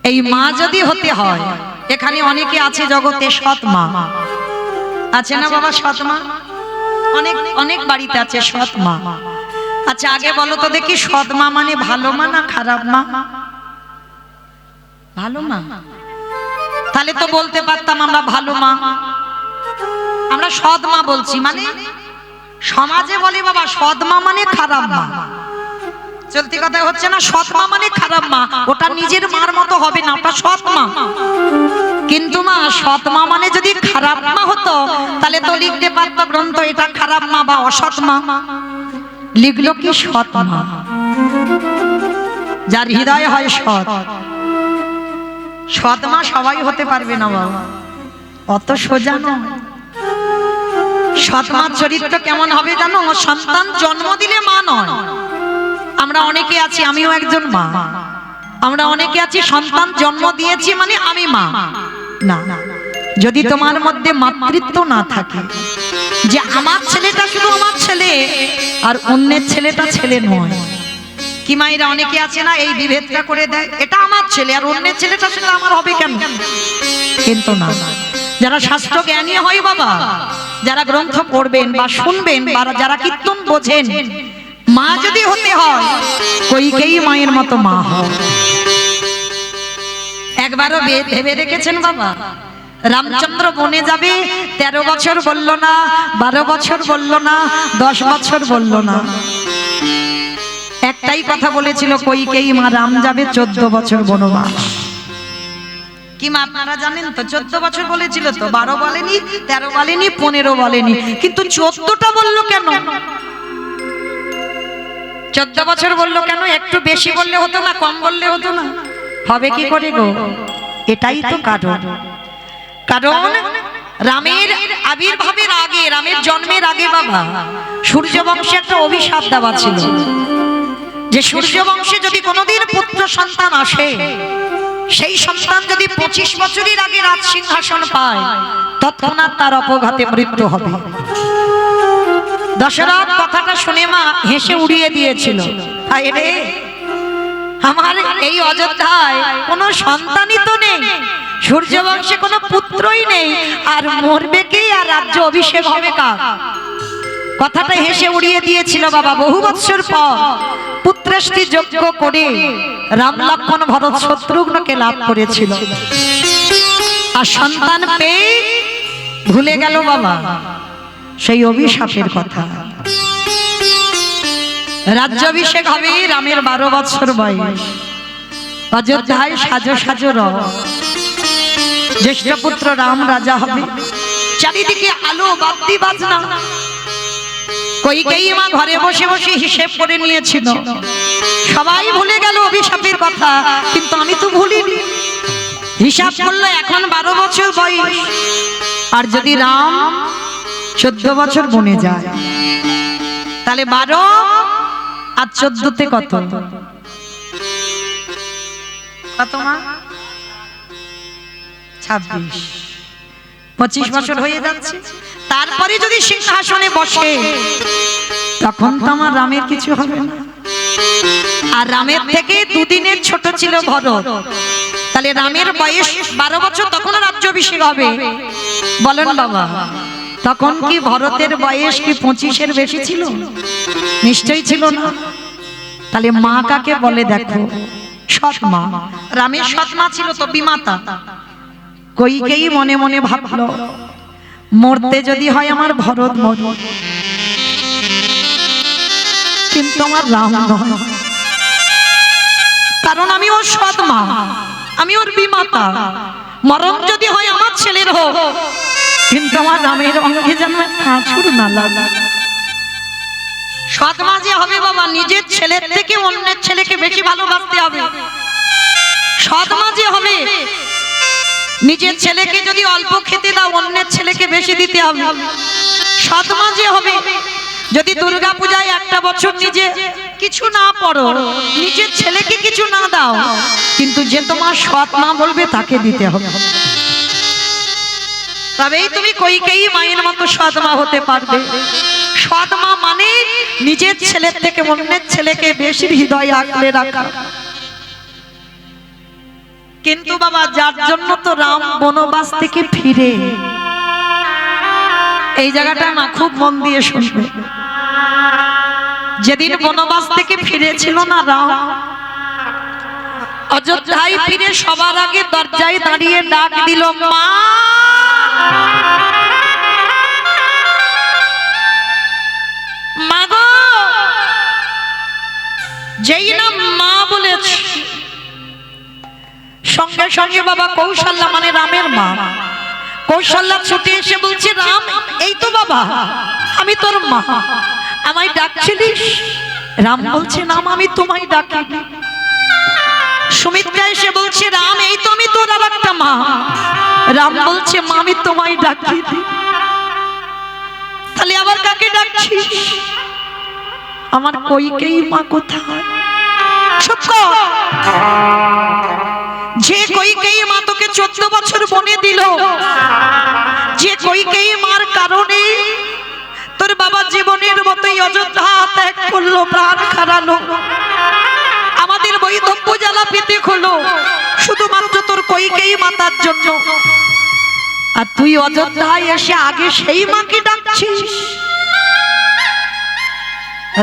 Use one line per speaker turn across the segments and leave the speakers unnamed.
এই মা যদি হতে হয়, এখানে অনেকে আছে জগতে সৎ মা আছে না বাবা? সৎ মা অনেক অনেক বাড়িতে আছে সৎ মা। আচ্ছা আগে বলো তো দেখি, সৎ মা মানে ভালো মা না খারাপ মা? ভালো মা। তাহলে তো বলতে পারতাম আমরা ভালো মা। আমরা সৎ মা বলছি, মানে সমাজে বলে বাবা সৎ মা মানে খারাপ মা। চলতি কথা হচ্ছে না, সৎ মা মানে খারাপ মা। ওটা নিজের মার মতো হবে না, ওটা সৎ মা। কিন্তু মা সৎ মা মানে যদি খারাপ মা হতো, তাহলে তো লিখতে পারতো গ্রন্থ এটা খারাপ মা বা অসৎ মা। লিখলো কি সৎ মা, যার হৃদয় হয় সৎ। সৎ মা সবাই হতে পারবে না বাবা, অত সোজা নয়। সৎ মার চরিত্র কেমন হবে জানো? সন্তান জন্ম দিলে মা নয়। আমরা অনেকে আছি, আমিও একজন মা। আমরা অনেকে আছি সন্তান জন্ম দিয়েছি মানে আমি মা না। যদি তোমার মধ্যে মাতৃত্ব না থাকে, যে আমার ছেলেটা শুধু আমার ছেলে আর অন্যের ছেলেটা ছেলে নয়। কি মায়েরা অনেকে আছে না, এই বিভেদটা করে দেয়, এটা আমার ছেলে আর অন্যের ছেলেটা সেটা আমার হবে কেন? কিন্তু না, যারা শাস্ত্র জ্ঞানী হয় বাবা, যারা গ্রন্থ পড়বেন বা শুনবেন বা যারা কীর্তন বোঝেন, মা যদি হতে হয় কইকেই মায়ের মতো মা হয়। একবারও ভেবে রেখেছেন বাবা? রামচন্দ্র বনে যাবে, 13 বছর বলল না, 12 বছর বলল না, 10 বছর বলল না, একটাই কথা বলেছিল, কইকেই মা রাম যাবে 14 বছর বনবাস। কি মা আপনারা জানেন তো? 14 বছর বলেছিল তো, 12 বলেনি, 13 বলেনি, 15 বলেনি, কিন্তু 14টা বললো কেন? 14 বছর বললো কেন? একটু বেশি বললে হতো না? কম বললে হতো না? হবে কি করে গো? এটাই তো কারণ। কারণ রামের আবির্ভাবের আগে, রামের জন্মের আগে বাবা সূর্য বংশে একটা অভিশাপ দেওয়া ছিল, যে সূর্য বংশে যদি কোনোদিন পুত্র সন্তান আসে, সেই সন্তান যদি 25 বছরের আগে রাজ সিংহাসন পায়, তৎক্ষণাৎ তার অপঘাতে মৃত্যু হবে। দশরথ কথাটা শুনে মা হেসে উড়িয়ে দিয়েছিল, হায় রে, আমার এই অযোধ্যায় কোনো সন্তানই তো নেই, সূর্য বংশে কোনো পুত্রই নেই, আর মরবে কে আর রাজ্য অভিষেক হবে কার? কথাটা হেসে উড়িয়ে দিয়েছিল বাবা। বহু বছর পর পুত্রেষ্টি যজ্ঞ করে রাম লক্ষ্মণ ভরত শত্রুঘ্নকে লাভ করেছিল, আর সন্তান পেয়ে ভুলে গেল বাবা সেই অভিশাপের কথা। রাজ্যাভিষেক হবে রামের 12 বছর বয়স। অযোধ্যায় সাজো সাজো রথ, জ্যেষ্ঠ পুত্র রাম রাজা হবে। চারিদিকে আলো বাদ্যি বাজনা। কইকেয়ী মা ঘরে বসে বসে হিসেব করে নিয়েছিল, সবাই ভুলে গেল অভিশাপের কথা, কিন্তু আমি তো ভুলিনি। হিসাব করলো এখন 12 বছর বয়স, আর যদি রাম 14 বছর বনে যায়, তাহলে 12 আর 14তে কত? কত মা? 26, 25 বছর হয়ে যাচ্ছে। তারপরে যদি সিংহাসনে বসে, তখন তো আমার রামের কিছু হবে না। আর রামের থেকে 2 দিনের ছোট ছিল ভরত, তাহলে রামের বয়স 12 বছর, তখন রাজ্যাভিষেক হবে। বলেন বাবা, তখন কি ভরতের বয়স কি 25-এর বেশি ছিল? নিশ্চয়ই ছিল না। তাহলে মা কাকে বলে দেখো? সৎ মা। রামের সৎ মা ছিল তো বিমাতা। কইকেই মনে মনে ভাবলো, মরতে যদি হয় আমার ভরত মরবে, কিন্তু আমার রাম নয়, কারণ আমি ওর সৎ মা, আমি ওর বিমাতা। মরণ যদি হয় আমার ছেলের হোক, কিন্তু আমার রামের অঙ্গে যেন আঁচড় না লাগে। সৎ মা যে হবে বাবা, নিজের ছেলের থেকে অন্যের ছেলেকে বেশি ভালোবাসতে হবে। সৎ মা যে হবে, নিজের ছেলেকে যদি অল্প খেতে দাও, অন্যের ছেলেকে বেশি দিতে হবে। সৎ মা যে হবে, যদি দুর্গা পূজায় একটা বছর নিজে কিছু না পড়ো, নিজের ছেলেকে কিছু না দাও, কিন্তু যে তোমার সৎ মা বলবে তাকে দিতে হবে। তবেই তুমি কইকেয়ী মায়ের মতো সৎ মা হতে পারবে। সৎ মা মানে নিজের ছেলের থেকে অন্যের ছেলেকে বেশি হৃদয়ে আগলে রাখা। কিন্তু বাবা যার জন্য তো রাম বনবাস থেকে ফিরে, এই জায়গাটা না খুব মন দিয়ে শুনবে। যেদিন বনবাস থেকে ফিরেছিল না রাম, অযোধ্যায় ফিরে সবার আগে দরজায় দাঁড়িয়ে ডাক দিল, মা মাগো। যেই না মা বলেছে, সঙ্গে সঙ্গে বাবা কৌশল্যা মানে রামের মা, কৌশল্যা ছুটে এসে বলছে, রাম এই তো বাবা, আমি তোর মা, আমায় ডাকছিলিস? রাম বলছে, না আমি তোমায় ডাকি। সুমিত্রা এসে বলছে, রাম এই তো আমি তোর আর একটা মা। রাম বলছে, মা আমি তোমায় ডাকি। তাহলে আবার কাকে ডাকছিস? আমার কইকেই মা কোথায়? চুপ কর। যে কইকেই মা তোকে 14 বছর বনে দিল, যে কইকেই মার কারণে তোর বাবা জীবনের মতোই অযোধ্যা ত্যাগ করলো, প্রাণ হারালো, আমাদের বৈধব্য জ্বালা পেতে হলো শুধুমাত্র তোর কইকেই মাতার জন্য। আর তুই অযোধ্যায় এসে আগে সেই মাকে ডাকছিস।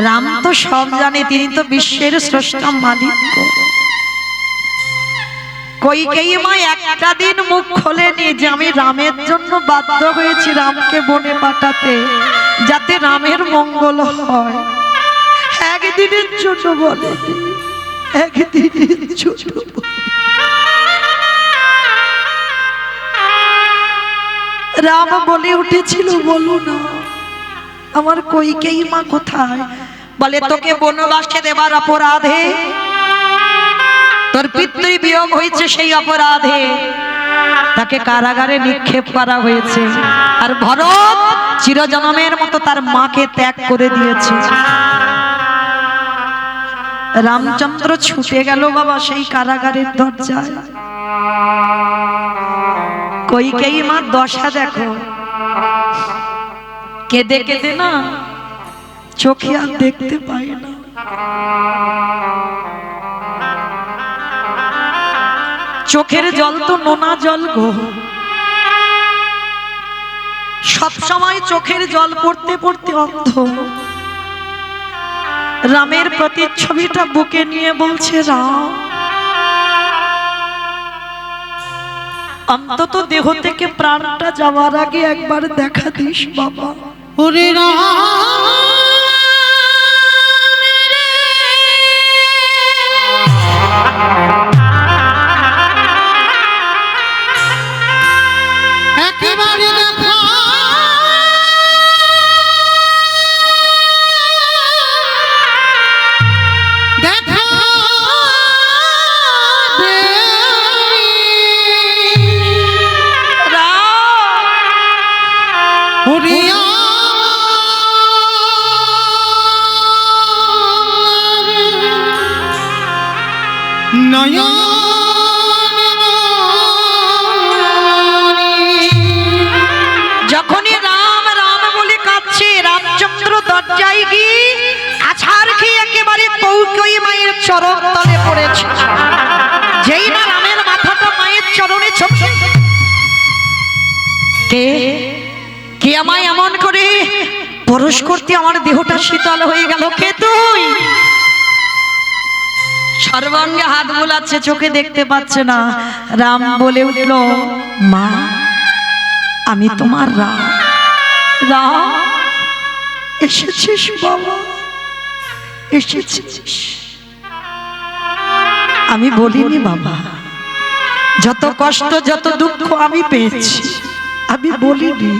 রাম তো সব জানে, তিনি তো বিশ্বের স্রষ্টা মালিক। কইকেয়ী মা একটা দিন মুখ খোলেনি যে আমি রামের জন্য বাধ্য হয়েছি রামকে বনে পাঠাতে, যাতে রামের মঙ্গল হয়। একদিনের জন্য বলে, একদিনের জন্য। রাম বলে উঠেছিল, বলো না আমার কইকেয়ী মা কোথায়? বলে, তোকে বনবাসে দেবার অপরাধে, তোর পিতৃ বিয়োগ হয়েছে, সেই অপরাধে তাকে কারাগারে নিক্ষেপ করা হয়েছে। আর ভরত চিরজন্মের মতো তার মাকে ত্যাগ করে দিয়েছে। রামচন্দ্র ছুটে গেল বাবা সেই কারাগারের দরজায়। কইকেয়ী মা দশা দেখো, কেঁদে কেঁদে না চোখে আর দেখতে পাই না। চোখের জল তো নোনা জল গো, সব সময় চোখের জল পড়তে পড়তে অন্ধ। রামের প্রতিচ্ছবিটা বুকে নিয়ে বলছে, রাম অন্তত দেহ থেকে প্রাণটা যাওয়ার আগে একবার দেখা দিস বাবা। ওরে রাম একেবারে দেখা দেখা দে ওরিয়া নয়ন যখনই রাম রাম বলে কাঁদছে, রামচন্দ্র দরজায় গিয়ে আছাড় খেয়ে একেবারে কইকেয়ী মায়ের চরণ তলে পড়েছে। যেই না রামের মাথাটা মায়ের চরণে ছোঁবে, কে কে আমায় এমন করে পরশ করতে আমার দেহটা শীতল হয়ে গেল? কে তুই? সর্বাঙ্গে হাত বোলাচ্ছে, চোখে দেখতে পাচ্ছে না। রাম বলে উঠল, মা আমি তোমার রাম। রাম এসেছিস বাবা, এসেছিস। আমি বলিনি বাবা, যত কষ্ট যত দুঃখ আমি পেয়েছি, আমি বলিনি।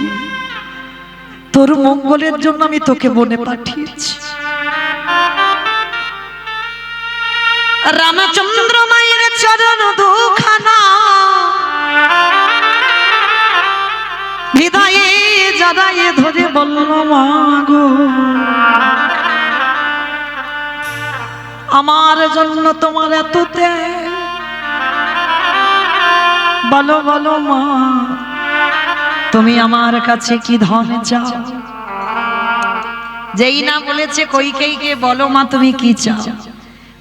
তোর মঙ্গলের জন্য আমি তোকে বনে পাঠিয়েছি। রামচন্দ্র মায়ের চরণ দুখানা হৃদয়ে জড়ায়ে ধরে বলল, মা গো আমার জন্য তোমার এত ত্যাগ, বলো বলো মা তুমি আমার কাছে কি ধন চাও? যেই না বলেছে কইকেয়ীকে, বলো মা তুমি কি চাও?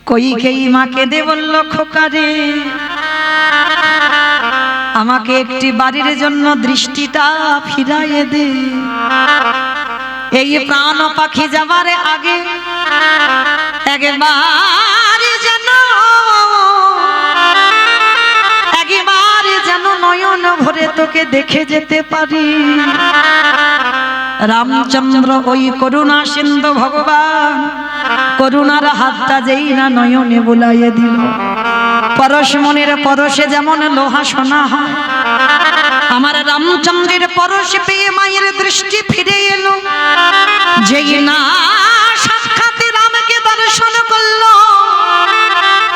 কইকেয়ী মা কেঁদে বলল, খোকা রে আমাকে একটি বাড়ির জন্য দৃষ্টিটা ফিরাইয়ে দে। এই প্রাণ পাখি যাবার আগে একবার যেন নয়ন ভরে তোকে দেখে যেতে পারি। রামচন্দ্র ওই করুণা সিন্ধু ভগবান করুণার হাতটা যেই না নয়নে বুলাইয়ে দিল, পরশ মনের পরশে যেমন লোহা সোনা হয়, আমার রামচন্দ্রের পরশ পেয়ে মায়ের দৃষ্টি ফিরে এলো। যেই না সাক্ষাৎ রামকে দর্শন করলো,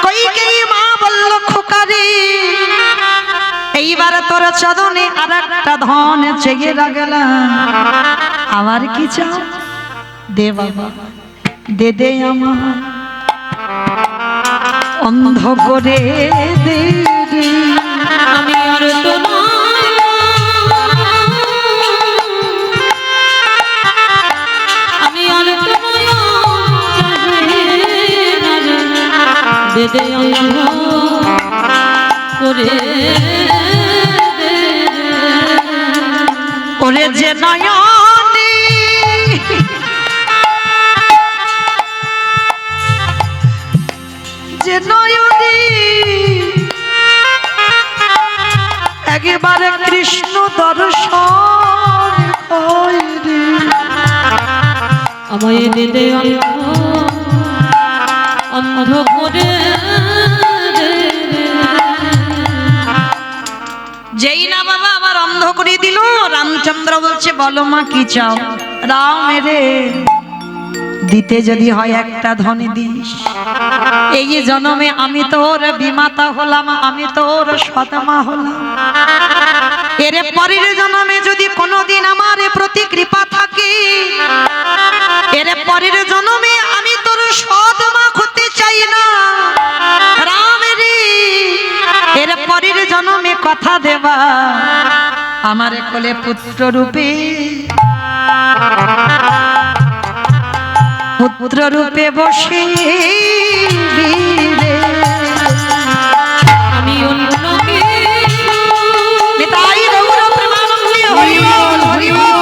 কইকেয়ী মা বলল খোকারে এইবার তোর চরণে আর একটা ধন চেয়ে রাখলাম, আমার কি চাও দে বাবা, দে দে আমার অন্ধ করে দে রে।
আমি আর তো আমি আর তো দে দে অন্ধ করে
ওরে যে নয়নে যে নয়নে একেবারে কৃষ্ণ দর্শন হয় রে,
আমায় দে দে অন্ধ করে
যেই না বাবা আবার অন্ধ করে দিল। রামচন্দ্র বলছে বলো মা কি চাও। রাম রে দিতে যদি হয় একটা ধনী দিস, এই জন্মে আমি তোর বিমাতা হলাম, আমি তোর সৎমা হলাম, এর পরের জন্মে যদি কোনোদিন আমার প্রতি কৃপা থাকে, এর পরের জন্মে আমি তোর সৎমা হতে চাই না। রাম রে এর পরের জন্মে কথা দেবা আমার কোলে পুত্র রূপে, পুত্র রূপে বসে
আমি অন্যকে
তাই গৌর প্রেমানন্দে হরি বল হরি বল।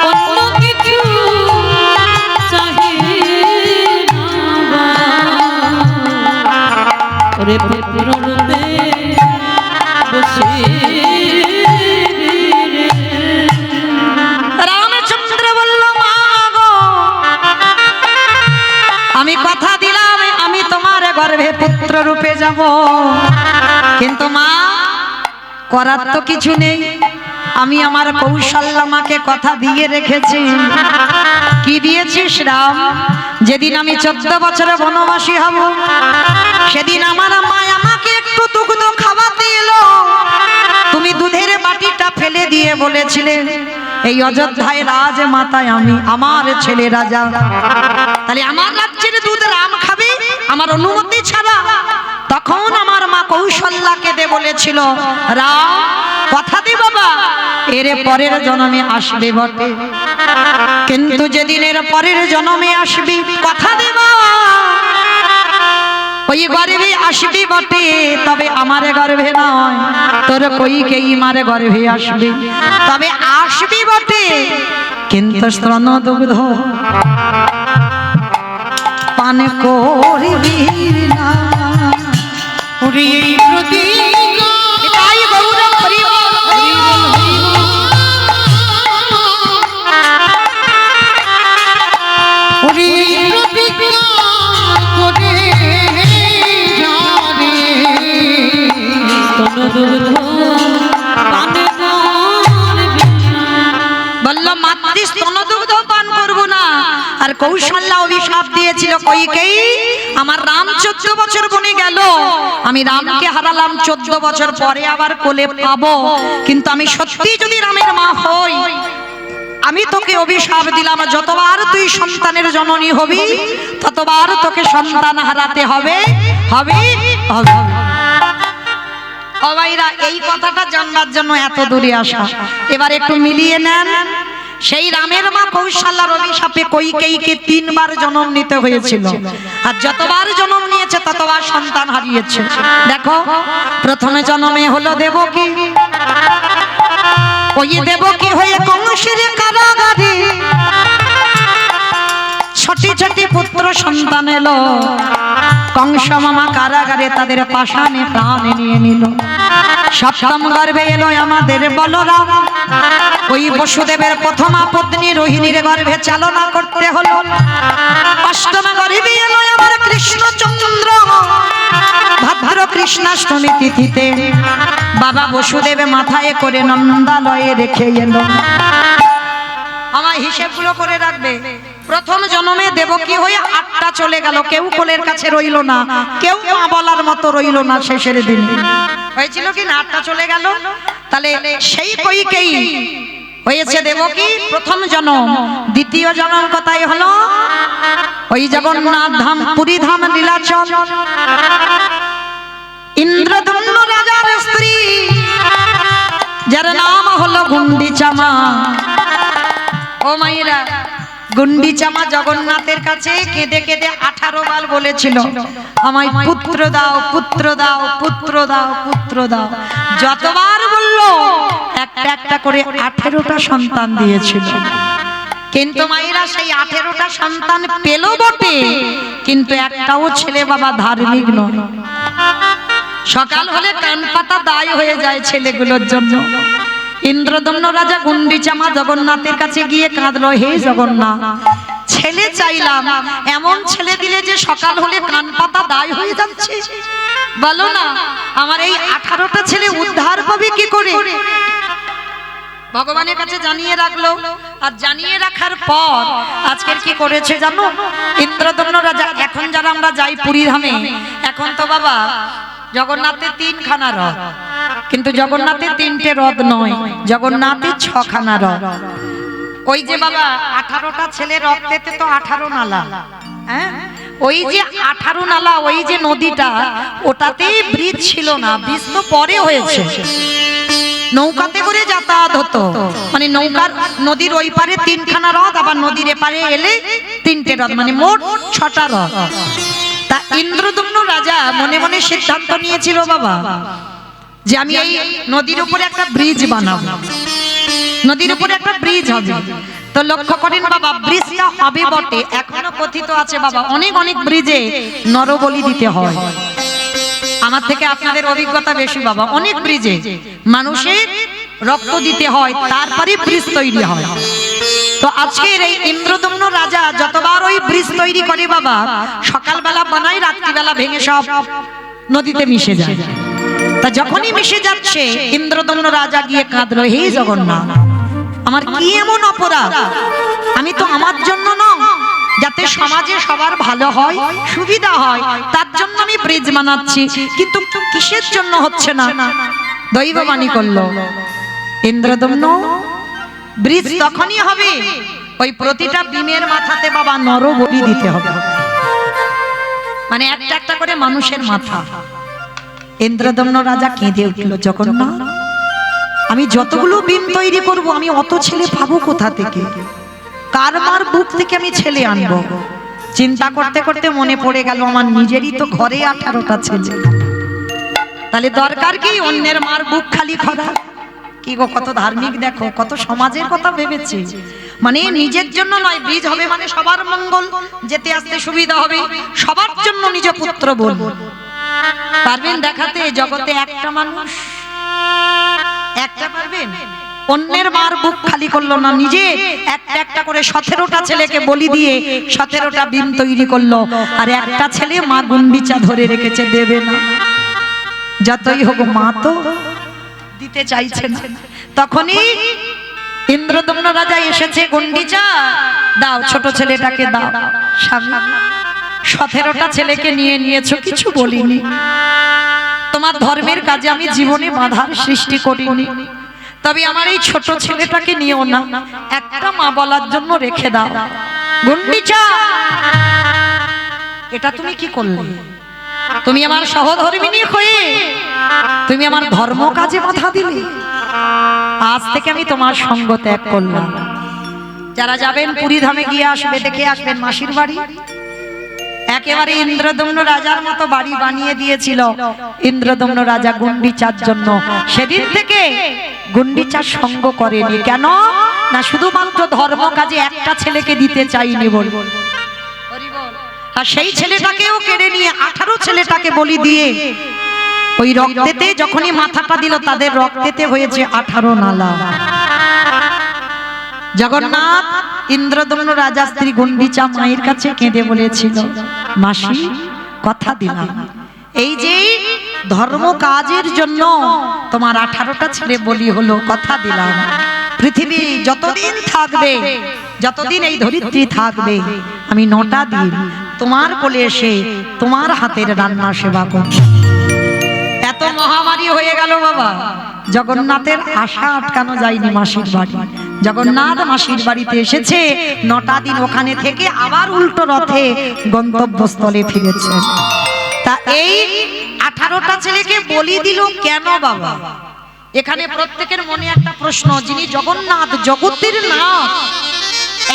অন্য কিছু চাহি না ওরে পুত্র রূপে বসে
রামচন্দ্র বলল মা গো আমি কথা দিলাম আমি তোমার গর্ভে পুত্র রূপে যাব, কিন্তু মা করার তো কিছু নেই, আমি আমার কৌশল্যা মাকে কথা দিয়ে রেখেছি। কি দিয়েছিস রাম? যেদিন আমি 14 বছরে বনবাসী হব সেদিন আমার মা আমাকে একটু দুগ্ধ খাওয়াতে এলো, তুমি দুধের বাটিটা ফেলে দিয়ে বলেছিলে এই অযোধ্যায় রাজ মাতায় আমি আমার ছেলে রাজা, তাহলে আমার রাজ্যের দুধ রাম খাবে আমার অনুমতি ছাড়া। তখন আমার মা কৌশল্যাকে দে বলেছিল রাম কথা দে বাবা এর পরের জন্মে আসবে বটে, কিন্তু যেদিনের পরের জন্মে আসবি কথা দে বাবা ওই গর্ভে আসবি বটে, তবে আমার গর্ভে নয় তোর কইকেয়ী মার গর্ভে আসবি, তবে আসবি বটে কিন্তু স্তন দুগ্ধ পান করবি না।
ওরে এই প্রতিজ্ঞা
তাই গৌর হরি বল হরি বল হরি বল।
ওরে এই প্রতিজ্ঞা করে যারে স্তনদুগ্ধ পান করবি না।
বলল মাতৃ স্তনদুগ্ধ পান করব না। আর কৌশল্যা অভিশাপ দিয়েছিল কইকেয়ী আমার রাম 14 বছর বনে গেল, আমি রামকে হারালাম 14 বছর পরে আবার কোলে পাবো, কিন্তু আমি সত্যি যদি রামের মা হই আমি তোকে অভিশাপ দিলাম যতবার তুই সন্তানের জননী হবি ততবার তোকে সন্তান হারাতে হবে হবে হবে। ও ভাইরা এই কথাটা জানবার জন্য এত দূরে আসা, এবার একটু মিলিয়ে নেন। সেই রামের মা কৌশল্যার অভিশাপে কইকেয়ীকে 3 বার জন্ম নিতে হয়েছিল, আর যতবার জন্ম নিয়েছে ততবার সন্তান হারিয়েছে। দেখো, প্রথমে জন্মে হলো দেবকী, ওই দেবকী হয়ে কংসের কারাগারে ছোটি ছোটি পুত্র সন্তান এলো। কংস মামা কারাগারে তাদের পাষাণে প্রাণ নিয়ে নিল। সপ্তম গর্ভে এলো আমাদের বলরাম, ওই বসুদেবের প্রথমা পত্নী রোহিণীর গর্ভে চালনা করতে হলো। অষ্টম গর্ভে এলো আমার কৃষ্ণচন্দ্র, ভাদ্র কৃষ্ণাষ্টমী তিথিতে বাবা বসুদেব মাথায় করে নন্দালয়ে রেখে এলো। আমার হিসেবগুলো করে রাখবে। প্রথম জন্মে দেবকী হয়ে 8টা চলে গেল, কেউ কোলের কাছে রইল না, কেউ মা বলার মতো রইল না। শেষের দিন হয়েছিল কি না, 8টা চলে গেল। তাহলে সেই কইকেয়ী হয়েছে দেবকী প্রথম জন্ম। দ্বিতীয় জন্ম কোথায় হলো? ওই জগন্নাথ ধাম, পুরী ধাম, লীলাচল। ইন্দ্রদম্ন রাজার স্ত্রী, যার নাম হলো গুন্ডিচা মা। ও মায়েরা, গুন্ডিচা মা জগন্নাথের কাছে কেঁদে কেঁদে 18 বার বলেছিল, আমায় পুত্র দাও, পুত্র দাও, পুত্র দাও, পুত্র দাও। যতবার বললো একটা একটা করে 18টা সন্তান দিয়েছিল। কিন্তু মায়েরা সেই 18টা সন্তান পেল বটে, কিন্তু একটাও ছেলে বাবা ধার্মিক নয়। সকাল হলে কান পাতা দায় হয়ে যায় ছেলেগুলোর জন্য। ইন্দ্রদম্ন রাজা গুন্ডিচা মা জগন্নাথের কাছে গিয়ে কাঁদলো, হে জগন্নাথ, ছেলে চাইলাম, এমন ছেলে দিলে যে সকাল হলে কান পাতা দায় হয়ে যাচ্ছে। বলো না, আমার এই 18টা ছেলে উদ্ধার পাবে কি করে? ভগবানের কাছে জানিয়ে রাখলো। আর জানিয়ে রাখার পর আজকের কি করেছে জানো? ইন্দ্রদম্ন রাজা, এখন যারা আমরা যাই পুরী ধামে, এখন তো বাবা জগন্নাথের 3খানা রথ, কিন্তু জগন্নাথের 3টে রথ নয়, জগন্নাথের 6খানা রথ। ওই যে বাবা 18টা ছেলে রক্তেতে তো 18 নালা, হ্যাঁ, ওই যে 18 নালা, ওই যে নদীটা, ওটাতে ব্রিজ ছিল না, ব্রিজ তো পরে হয়েছে। নৌকাতে করে যাতায়াত হতো, মানে নৌকার নদীর ওই পারে 3খানা রথ, আবার নদীর এপারে এলে 3টে রথ, মানে মোট 6টা রথ। তা ইন্দ্রদম্ন রাজা মনে মনে সিদ্ধান্ত নিয়েছিল বাবা, যে আমি এই নদীর উপরে একটা ব্রিজ বানাবো, নদীর উপরে একটা ব্রিজ হবে। তো লক্ষ্য করেন বাবা, ব্রিজটা হবে বটে, এখনো কথিত আছে বাবা, অনেক অনেক ব্রিজে নরবলি দিতে হয়। আমার থেকে আপনাদের অভিজ্ঞতা বেশি বাবা, অনেক ব্রিজে মানুষের রক্ত দিতে হয়, তারপরে ব্রিজ তৈরি হয়। তো আজকের এই ইন্দ্রদম্ন রাজা যতবার ওই ব্রিজ তৈরি করে বাবা, সকালবেলা বানায়, রাত্রিবেলা ভেঙে সব নদীতে মিশে যায়। তা যখনই মিশে যাচ্ছে, ইন্দ্রদম্ন রাজা গিয়ে কাঁদলো, হে জগন্নাথ, আমার কি এমন অপরাধ? আমি তো আমার জন্য নয়, যাতে সমাজে সবার ভালো হয়, সুবিধা হয়, তার জন্য আমি ব্রিজ বানাচ্ছি, কিন্তু কিসের জন্য হচ্ছে না? দৈববাণী করলো ইন্দ্রদম্ন, ব্রিজ তখনই হবে ওই প্রতিটা বিমের মাথাতে বাবা নরবলি দিতে হবে, মানে একটা একটা করে মানুষের মাথা। ইন্দ্রদম্ন রাজা কেঁদে উঠল, জগন্নাথ, আমি যতগুলো বিম তৈরি করব, আমি অত ছেলে পাবো কোথা থেকে? কার মার বুক থেকে আমি ছেলে আনবো? চিন্তা করতে করতে মনে পড়ে গেল, আমার নিজেরই তো ঘরে 18টা ছেলে, তাহলে দরকার কি অন্যের মার বুক খালি করা? কি গো, কত ধার্মিক দেখো, কত সমাজের কথা ভেবেছে। মানে নিজের জন্য নয়, ব্রিজ হবে মানে সবার মঙ্গল, যেতে আসতে সুবিধা হবে, সবার জন্য নিজ পুত্র বলবো। পারবেন দেখাতে জগতে একটা মানুষ? একটা পারবেন? অন্যের মার বুক খালি করলো না, নিজে একটা একটা করে 17টা ছেলেকে বলি দিয়ে 17টা বিম তৈরি করলো, আর একটা ছেলে মা গুন্ডিচা ধরে রেখেছে, দেবে না। যতই হোক মা তো দিতে চাইছে না। তখনই ইন্দ্রদম্ন রাজা এসেছে, গুন্ডিচা দাও, ছোট ছেলেটাকে দাও। স্বামী, 17টা ছেলেকে নিয়ে নিয়েছো, কিছু বলিনি, তোমার ধর্মের কাজে আমি জীবনে বাধার সৃষ্টি করিনি, তবে আমার এই ছোট ছেলেটাকে নিও না, একটা মা বলার জন্য রেখে দাও। গুন্ডিচা, এটা তুমি কি করলে? তুমি আমার সহধর্মিণী হয়ে তুমি আমার ধর্ম কাজে বাধা দিলে। আজ থেকে আমি তোমার সঙ্গ ত্যাগ করলাম। যারা যাবেন পুরী ধামে গিয়ে আসবে, দেখে আসবেন মাসির বাড়ি একেবারে ইন্দ্রদম্ন রাজার মতো বাড়ি বানিয়ে দিয়েছিল ইন্দ্রদম্ন রাজা গুন্ডিচার জন্য। সেদিন থেকে গুন্ডিচার সঙ্গ করেনি। কেন না, শুধুমাত্র ধর্ম কাজে একটা ছেলেকে দিতে চাইনি বল। আর সেই ছেলেটাকেও কেড়ে নিয়ে 18 ছেলেটাকে বলি দিয়ে ওই রক্তেতে যখনই মাথাটা দিল, তাদের রক্তেতে হয়েছে 18 নালা। জগন্নাথ ইন্দ্রদম্ন রাজা স্ত্রী গুন্ডিচা মায়ের কাছে কেঁদে বলেছিল, মাসি কথা দিলাম, এই যে ধর্ম কাজের জন্য তোমার 18টা ছেলে বলি হলো, কথা দিলাম পৃথিবী যতদিন থাকবে, যতদিন এই ধরিত্রী থাকবে, আমি 9টা দিন তোমার কোলে এসে তোমার হাতের রান্না সেবা করব। এত মহামারী হয়ে গেল বাবা, জগন্নাথের আশা আটকানো যায়নি মাসির বাড়ি। জগন্নাথ মাসির বাড়িতে এসেছে, 9টা দিন ওখানে থেকে আবার উল্টো রথে গন্তব্যস্থলে ফিরেছে। তা এই 18টা ছেলেকে বলি দিল কেন বাবা? এখানে প্রত্যেকের মনে একটা প্রশ্ন, যিনি জগন্নাথ জগতের নাথ,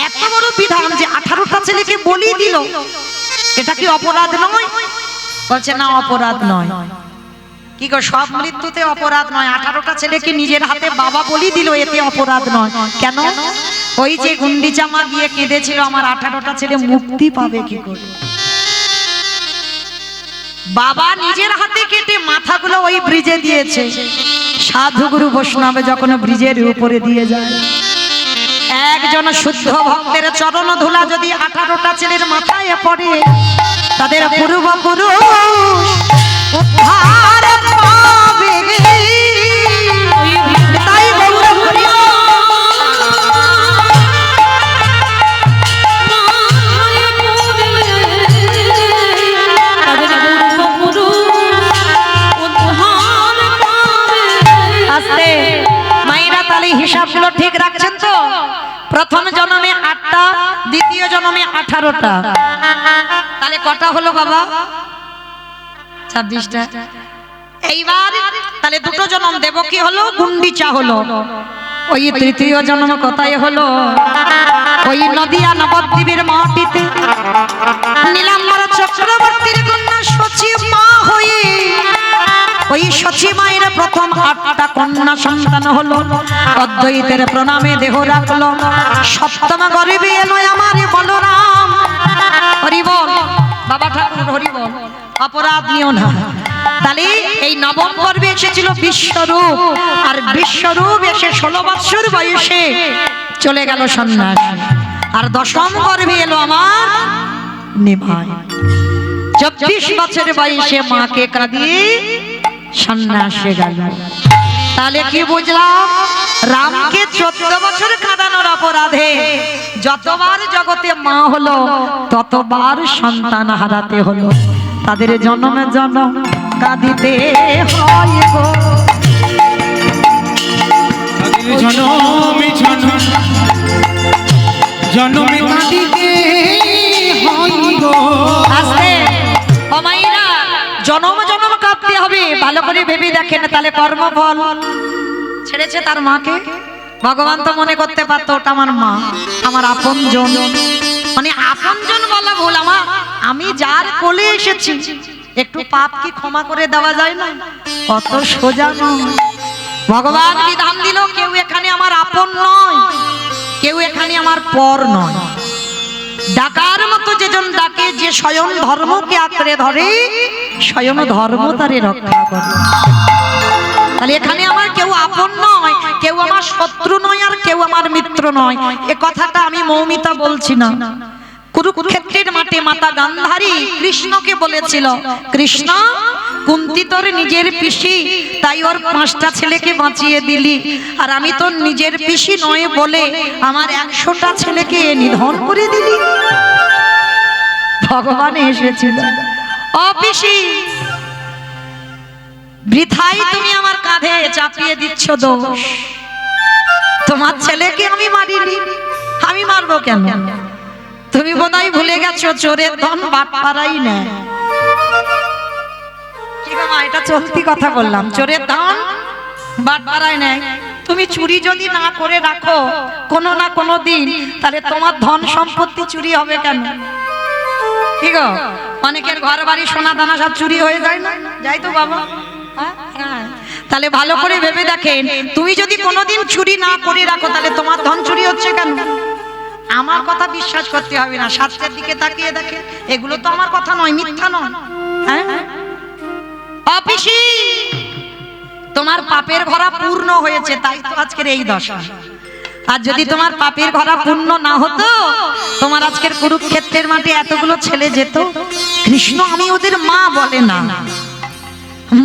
এত বড় বিধান যে 18টা ছেলেকে বলি দিল, এটা কি অপরাধ নয়? বলছে না, অপরাধ নয়। কি গো, সব মৃত্যুতে অপরাধ নয়, 18টা ছেলেকে নিজের হাতে বাবা বলি দিল, এতে অপরাধ নয়। কেন? ওই যে গুন্ডিচা মা গিয়ে কেঁদেছিল, আমার 18টা ছেলে মুক্তি পাবে কি করে? বাবা নিজের হাতে কেটে মাথাগুলো ওই ব্রিজে দিয়েছে। সাধু গুরু বৈষ্ণবে যখন ব্রিজের উপরে দিয়ে যায়, একজন শুদ্ধ ভক্তের চরণ ধুলা যদি 18টা ছেলের মাথায় পড়ে, তাদের পূর্বপুরুষ উদ্ধার পাবে। তাই আস্তে মায়েরা তাহলে হিসাবগুলো ঠিক রাখছেন তো? প্রথম জন্মে 8টা, দ্বিতীয় জন্মে 18টা, তাহলে কটা হলো বাবা? 26টা। এইবার তাহলে দুটো জন্ম দেবকী হলো, গুন্ডিচা হলো। ওই তৃতীয় জন্ম কোথায় হলো? ওই নদিয়া নবদ্বীপের মাটিতে নীলাম্বর চক্রবর্তীর কন্যা সচী মা হয়ে, ওই সচী মায়ের প্রথম 8টা কন্যা সন্তান হলো। অদ্বৈতের প্রণামে দেহ রাখলো। সপ্তম গর্ভে এলো আমার বলরাম। হরি বল বাবা ঠাকুর, হরি বল, অপরাধ নিও না। তাহলে এই নবম গর্ভে এসেছিল বিশ্বরূপ, আর বিশ্বরূপ এসে 16 বৎসর বয়সে চলে গেল সন্ন্যাস। আর দশম গর্ভে এলো আমার নিমাই, 24 বছর বয়সে মাকে কাঁদিয়ে সন্ন্যাসে গেল। তাহলে কি বুঝলাম? রামকে 14 বছর কাঁদানোর অপরাধে যতবার জগতে মা হলো, ততবার সন্তান হারাতে হলো। তাদের জন্মে জন্ম কাঁদিতে হয় গো,
জনমে জনম জনমে কাঁদিতে হয় গো।
আস্তে ও মাইরা, জনম জনম কাঁদতে হবে। ভালো করে ভেবে দেখেন, তাহলে কর্মফল ছেড়েছে তার মাকে। ভগবান তো মনে করতে পারতো ওটা আমার মা, আমার আপনজন। মানে আপনজন বলা ভুল, আমার আমি যার কোলে এসেছি, একটু পাপ কি ক্ষমা করে দেওয়া যায় না? অত সোজা নয়। ভগবান বিধান দিল, কেউ এখানে আমার আপন নয়, কেউ এখানে আমার পর নয়। ডাকার মতো যেজন ডাকে, যে স্বয়ং ধর্মকে আঁকড়ে ধরে, স্বয়ং ধর্ম তারে রক্ষা করে। তাহলে এখানে আমার কেউ আপন নয়, কেউ আমার শত্রু নয়, আর কেউ আমার মিত্র নয়। এ কথাটা আমি মৌমিতা বলছি না। কুরুক্ষেত্রের মাঠে মাতা গান্ধারী কৃষ্ণকে বলেছিল, কৃষ্ণ কুন্তি তোর নিজের পিসি, তাই ওর 5টা ছেলেকে বাঁচিয়ে দিলি, আর আমি তোর নিজের পিসি নয় বলে আমার 100টা ছেলেকে নিধন করে দিলি। ভগবান এসেছিল, ও পিসি, বৃথাই তুমি আমার কাঁধে চাপিয়ে দিচ্ছ দোষ। তোমার ছেলেকে আমি মারিনি, আমি মারবো কেন? তুমি বোধহয় ভুলে গেছো, চোরের ধন বাটপাড়াই নেয়। কি গো মা, এটা চলতি কথা বললাম, চোরের ধন বাটপাড়াই নেয়। তুমি চুরি যদি না করে রাখো কোনো না কোনো দিন, তাহলে তোমার ধন সম্পত্তি চুরি হবে কেন? কি গো, অনেকের ঘর বাড়ি সোনা দানা সব চুরি হয়ে যায় না? যাই তো বাবা। হ্যাঁ, তাহলে ভালো করে ভেবে দেখেন, তুমি যদি কোনোদিন চুরি না করে রাখো তাহলে তোমার ধন চুরি হচ্ছে কেন? আমার কথা বিশ্বাস করতে হবে না, শাস্ত্রের দিকে তাকিয়ে দেখে, এগুলো তো আমার কথা নয়, মিথ্যা নয়। হ্যাঁ, অপিসি তোমার পাপের ঘরা পূর্ণ হয়েছে, তাই তো আজকের এই দশা। আর যদি তোমার পাপের ঘরা পূর্ণ না হতো, তোমার আজকের কুরুক্ষেত্রের মাঠে এতগুলো ছেলে যেত। কৃষ্ণ আমি ওদের মা বলে না,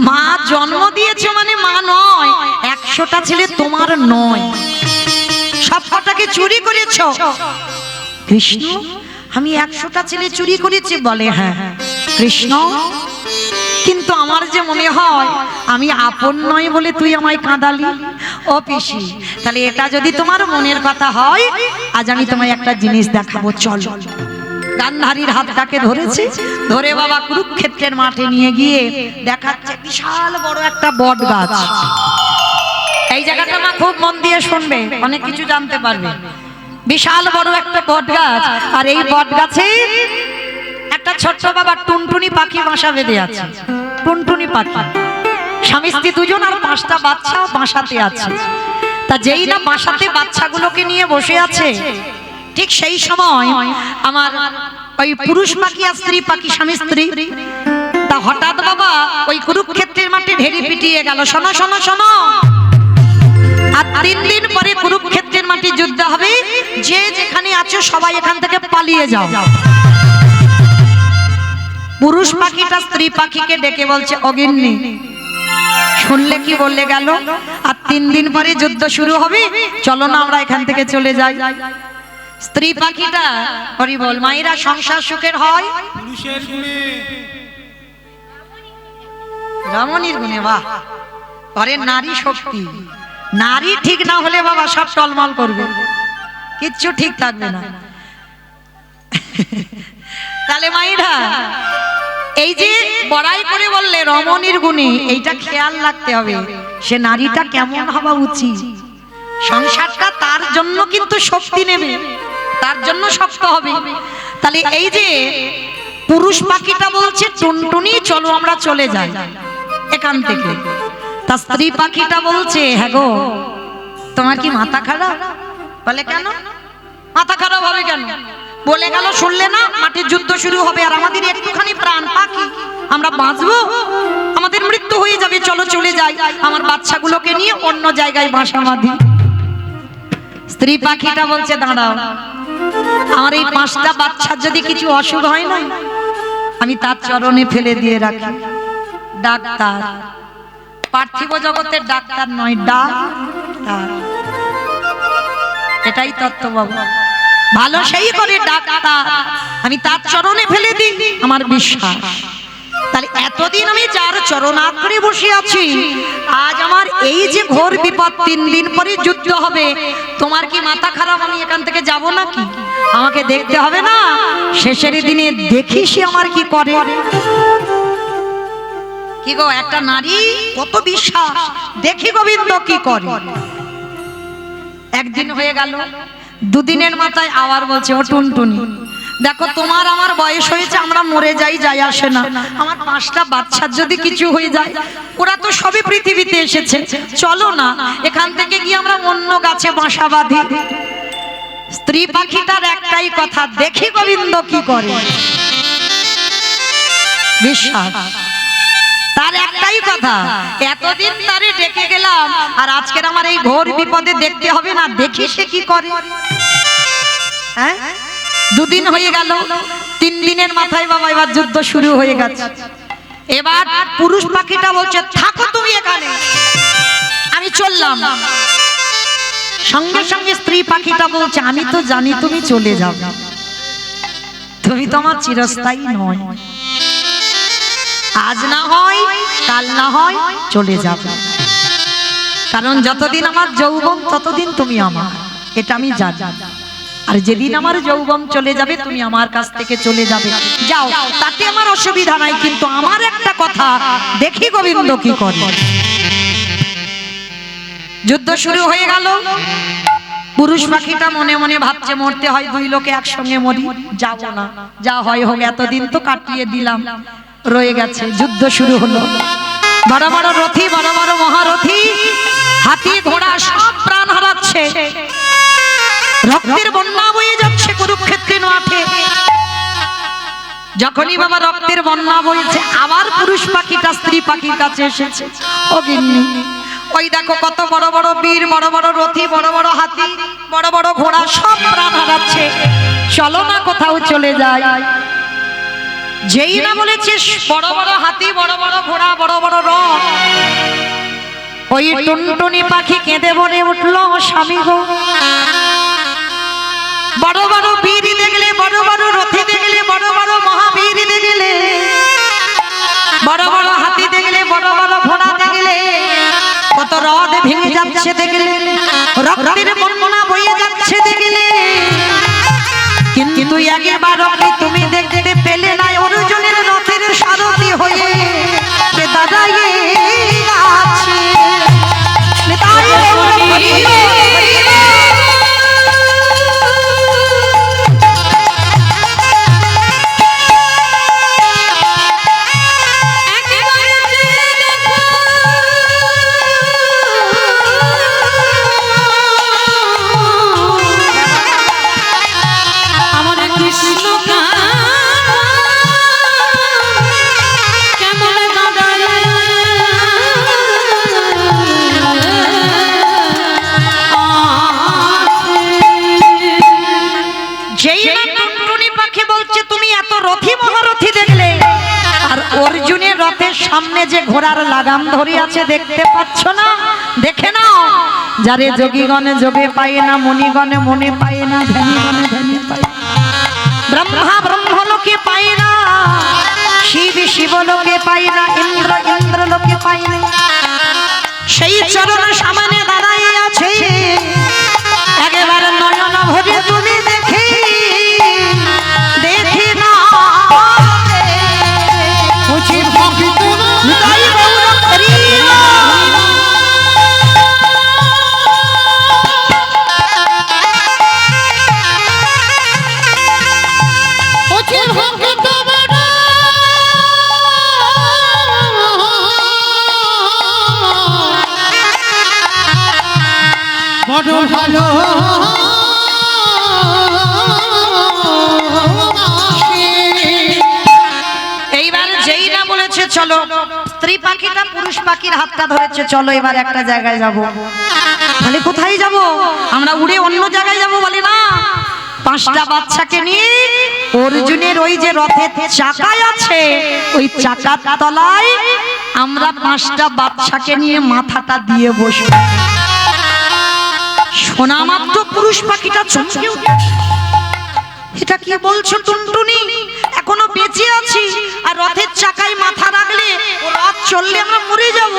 মা জন্ম দিয়েছে মানে মা নয়। 100টা ছেলে তোমার নয়, সব কটাকে চুরি করেছ। কৃষ্ণ আমি 100টা ছেলে চুরি করেছি বলে, হ্যাঁ কৃষ্ণ, কিন্তু আমার যে মনে হয় আমি আপন নয় বলে তুই আমায় কাঁদালি। ও পিসি, তাহলে এটা যদি তোমার মনের কথা হয়, আজ আমি তোমায় একটা জিনিস দেখাবো, চলো। গান্ধারীর হাতটাকে ধরেছে, ধরে বাবা কুরুক্ষেত্রের মাঠে নিয়ে গিয়ে দেখাচ্ছে বিশাল বড় একটা বট গাছ। এই জায়গাটা মা খুব মন দিয়ে শুনবে, অনেক কিছু জানতে পারবে। বিশাল বড় একটা বট গাছ, আর এই বট গাছে একটা ছোট্ট বাবা টুনটুনি পাখি বাসা বেঁধে আছে। টুনটুনি পাখি, স্বামী স্ত্রী দুজন, আর 5টা বাচ্চা বাসাতে আছে। তা যেই না বাসাতে বাচ্চাগুলোকে নিয়ে বসে আছে, ঠিক সেই সময় আমার ওই পুরুষ পাখি আর স্ত্রী পাখি, স্বামী স্ত্রী, তা হঠাৎ বাবা ওই কুরুক্ষেত্রের মাঠে ঢেরি পিটিয়ে গেল। শোনো শোনো শোনো, আর 3 দিন পরে কুরুক্ষেত্রের মাঠে যুদ্ধ হবে, যে যেখানে আছো সবাই এখান থেকে পালিয়ে যাও। পুরুষ পাখিটা স্ত্রী পাখিকে ডেকে বলছে, অগিন্নি শুনলে কি বললে গেল? আর 3 দিন পরে যুদ্ধ শুরু হবে, চলো না আমরা এখান থেকে চলে যাই। স্ত্রী পাখিটা হরি বল, মায়েরা সংসার সুখের হয়
পুরুষের গুণে,
রমণীর গুণে। বাহ, ঘরের নারী শক্তি। নারী ঠিক না হলে বাবা সব টলমল করবে, কিচ্ছু ঠিক থাকবে না। তাহলে মায়েরা এই যে বড়াই করে বললে রমণীর গুণে, এইটা খেয়াল রাখতে হবে, সে নারীটা কেমন হওয়া উচিত। সংসারটা তার জন্য কিন্তু শক্তি নেবে, তার জন্য শক্ত হবে। তাহলে এই যে পুরুষ পাখিটা বলছে, টুনটুনি চলো আমরা চলে যাই এখান থেকে। তা স্ত্রী পাখিটা বলছে, হ্যাঁ গো তোমার কি মাথা খারাপ? বলে কেন মাথা খারাপ হবে কেন? বলে গেল শুনলে না, মাঠের যুদ্ধ শুরু হবে, আর আমাদের একটুখানি প্রাণ পাখি, আমরা বাঁচবো, আমাদের মৃত্যু হয়ে যাবে, চলো চলে যাই, আমার বাচ্চাগুলোকে নিয়ে অন্য জায়গায় বাসা বাঁধি। স্ত্রী পাখিটা বলছে, দাঁড়াও, আমার এই 5টা বাচ্চার যদি কিছু অসুখ হয় না, আমি তার চরণে ফেলে দিয়ে রাখি। ডাক্তার, পার্থিব জগতের ডাক্তার নয়, ডাক্তার, এটাই তত্ত্ব বাবা। ভালো সেই করে ডাক্তার, আমি তার চরণে ফেলে দিই, আমার বিশ্বাস। তাহলে এতদিন আমি যার চরণ আঁকড়ে বসে আছি, আজ আমার এই যে ঘোর বিপদ, 3 দিন পরে যুদ্ধ হবে, তোমার কি মাথা খারাপ? আমি এখান থেকে যাব নাকি? আমাকে দেখতে হবে না? শেষের দিনে দেখি সে আমার কি করে। কি গো, একটা নারী কত বিশ্বাস, দেখি গোবিন্দ কি করে। একদিন হয়ে গেল, 2 দিনের মাথায় আবার বলছে, ও টুনটুনি দেখো, তোমার আমার বয়স হয়েছে, আমরা মরে যাই, যাই আসে না, আমার 5টা বাচ্চার যদি কিছু হয়ে যায়, ওরা তো সবই পৃথিবীতে এসেছে, চলো না এখান থেকে গিয়ে আমরা অন্য গাছে বাসা বাঁধি। স্ত্রী পাখিটার একটাই কথা, দেখি গোবিন্দ কি করে। বিশ্বাস, তার একটাই কথা, এতদিন তারে ডেকে গেলাম, আর আজকের আমার এই ঘোর বিপদে দেখতে হবে না, দেখি সে কি করে। হ্যাঁ, 2 দিন হয়ে গেল, 3 দিনের মাথায় বাবা এবার যুদ্ধ শুরু হয়ে গেছে। এবার পুরুষ পাখিটা বলছে, থাকো তুমি এখানে, আমি চললাম। সঙ্গে সঙ্গে স্ত্রী পাখিটা বলছে, আমি তো জানি তুমি চলে যাবে, তুমি তো আমার চিরস্থায়ী নয়, আজ না হয় কাল না হয় চলে যাবে, কারণ যতদিন আমার যৌবন ততদিন তুমি আমার, এটা আমি জানি। আর যেদিন আমার যৌবন চলে যাবে, তুমি আমার কাছ থেকে চলে যাবে, যাও, তাতে আমার অসুবিধা নাই, কিন্তু আমার একটা কথা, দেখি গোবিন্দ কি করে। যুদ্ধ শুরু হয়ে গেল। পুরুষ পাখিটা মনে মনে ভাবছে মরতে হয় দুই লোকে একসঙ্গে মরি, যাব না, যা হয় হোক, এতদিন তো কাটিয়ে দিলাম, রয়ে গেছে। যুদ্ধ শুরু হলো। বড় বড় রথী, বড় বড় মহারথী, হাতি ঘোড়া সব প্রাণ হারাচ্ছে। রক্তের বন্যা বয়ে যাচ্ছে কুরুক্ষেত্রে মাঠে। যখনই বাবা রক্তের বন্যা বইছে, আবার পুরুষ পাখিটা স্ত্রী পাখির কাছে এসেছে। ও গিন্নি, ওই দেখো কত বড় বড় বীর, বড় বড় রথী, বড় বড় হাতি, বড় বড় ঘোড়া সব প্রাণ হারাচ্ছে, চলো না কোথাও চলে যায়। যেই না বলেছে বড় বড় হাতি, বড় বড় ঘোড়া, বড় বড় রথ, ওই টুনটুনি পাখি কেঁদে বলে উঠলো, স্বামী গো, বড় বড় বীর দেখলে, বড় বড় রথী দেখলে, বড় বড় মহাবীর দেখলে, বড় বড় হাতি দেখলে, বড় বড় ঘোড়া দেখলে, কত রথ ভেঙে যাচ্ছে দেখলে, রক্তের বন্যা বয়ে যাচ্ছে দেখলে, কিন্তু একবার তুমি দেখতে পেলে না অর্জুনের রথের সারথি হয়ে কে দাঁড়িয়ে আছে। অর্জুনের রথের সামনে যে ঘোড়ার লাগাম ধরে আছে দেখতে পাচ্ছ না? দেখে নাও। যারে যোগীগণে যোগে পায় না, মণিগণে মনে পায় না, ধ্যানীগণে ধ্যানে পায়, ব্রহ্মা ব্রহ্মলোকে পায় না, শিব শিবলোকে পায় না, ইন্দ্র ইন্দ্রলোকে পায় না, সেই চরণ সামনে দাঁড়াই আছে। একেবারে নয়ন ভরে তুমি দেখে দেখে না
ভালো।
এইবার যেই না বলেছে চলো, স্ত্রী পাখিটা পুরুষ পাখির হাতটা ধরেছে, চলো এবার একটা জায়গায় যাব। তাহলে কোথায় যাব? আমরা উড়ে অন্য জায়গায় যাব বলে না, 5টা বাচ্চাকে নিয়ে অর্জুনের ওই যে রথের চাকায় আছে, ওই চাকার তলায় আমরা 5টা বাচ্চাকে নিয়ে মাথাটা দিয়ে বসব। শোনা মাত্র পুরুষ পাখিটা চমকে উঠে, এটা কি বলছো টুনটুনি? এখনো বেঁচে আছি আর রথের চাকায় মাথা রাখলে ও রথ চললে আমরা মরে যাব।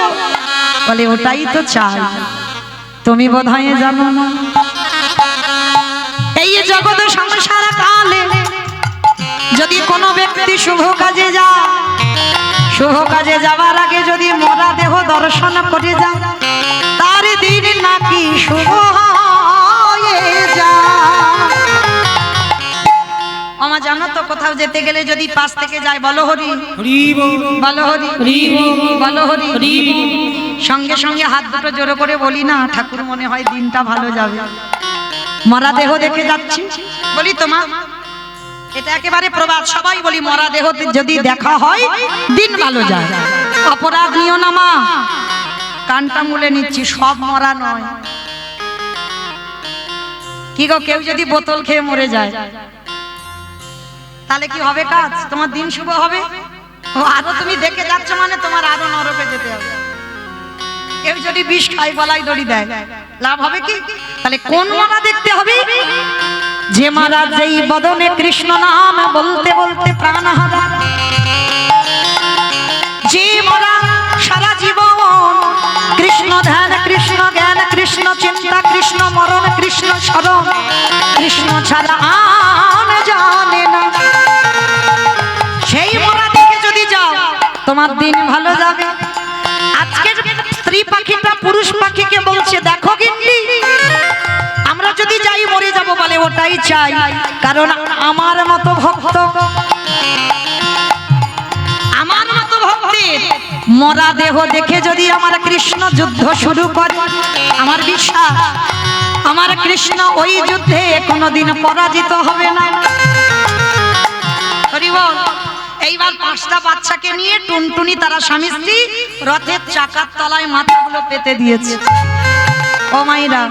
বলে ওটাই তো চাই, তুমি বোধহয় জানো না, এই জগৎ সংসার কালে যদি কোনো ব্যক্তি শুভ কাজে যায়, শুভ কাজে যাওয়ার আগে যদি মরা দেহ দর্শন করে যায়, তার দিন নাকি শুভ হয়ে যায়। আমা জানো তো, কোথাও যেতে গেলে যদি পাশ থেকে যায়, বলো হরি বলো হরি বলো হরি, সঙ্গে সঙ্গে হাত দুটো জোরে করে বলি না, ঠাকুর মনে হয় দিনটা ভালো যাবে। মরা দেহ দেখে যাচ্ছি, বলি তোমা, এটা একেবারে প্রবাদ, সবাই বলি মরা দেহ যদি দেখা হয় দিন ভালো যায়। অপরাধ নিও না মা, কানটা মুলে নিচ্ছি, সব মরা নয়। কি গো, কেউ যদি বোতল খেয়ে মরে যায় তাহলে কি হবে কাজ? তোমার দিন শুভ হবে? ও আরো তুমি দেখে যাচ্ছ মানে তোমার আরো নরকে যেতে হবে। কেউ যদি বিষ খায়, গলায় দড়ি দেয়, লাভ হবে কি? তাহলে কোন মারা দেখতে হবে? যে মারা যেই বদনে কৃষ্ণ নাম বলতে বলতে প্রাণ হারা, যে মারা সারা জীবন কৃষ্ণ ধ্যান, কৃষ্ণ জ্ঞান, কৃষ্ণ চিন্তা, কৃষ্ণ মরণ, কৃষ্ণ স্মরণ, কৃষ্ণ ছাড়া আর জানে না, সেই মরা দিকে যদি যাও তোমার দিন ভালো যাবে। আজকের স্ত্রী পাখিটা পুরুষ পাখিকে বলছে, দেখো বলে ওটাই চাই, কারণ আমার মতো ভক্ত, আমার মতো ভক্তের মরা দেহ দেখে যদি আমার কৃষ্ণ যুদ্ধ শুরু করে, আমার বিশ্বাস আমার কৃষ্ণ ওই যুদ্ধে কোনোদিন পরাজিত হবে না। হরি বল। এইবার 5টা বাচ্চাকে নিয়ে টুনটুনি তারা স্বামী স্ত্রী রথের চাকার তলায় মাথাগুলো পেতে দিয়েছে। ও মাইরা,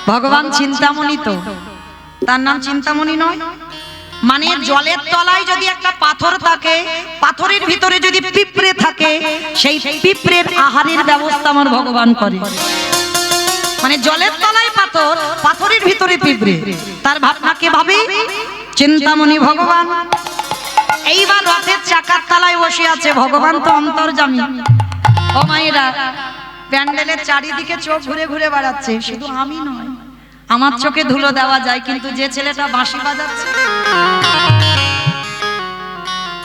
ভগবান চিন্তামণি, তো তার নাম চিন্তামণি নয়, মানে জলের তলায় যদি একটা পাথর থাকে, পাথরের ভিতরে যদি পিঁপড়ে থাকে, সেই পিঁপড়ের আহারের ব্যবস্থা আমার ভগবান করে। মানে জলের তলায় পাথর, পাথরের ভিতরে পিঁপড়ে, তার ভাবনাকে ভাবে চিন্তামণি ভগবান। এইবার রথের চাকার তলায় বসে আছে ভগবান, তো অন্তর্যামী। ও মায়েরা, প্যান্ডেলের চারিদিকে চোখ ঘুরে ঘুরে বেড়াচ্ছে, শুধু আমি নয়, আমার চোখে ধুলো দেওয়া যায়, কিন্তু যে ছেলেটা বাঁশি বাজাচ্ছে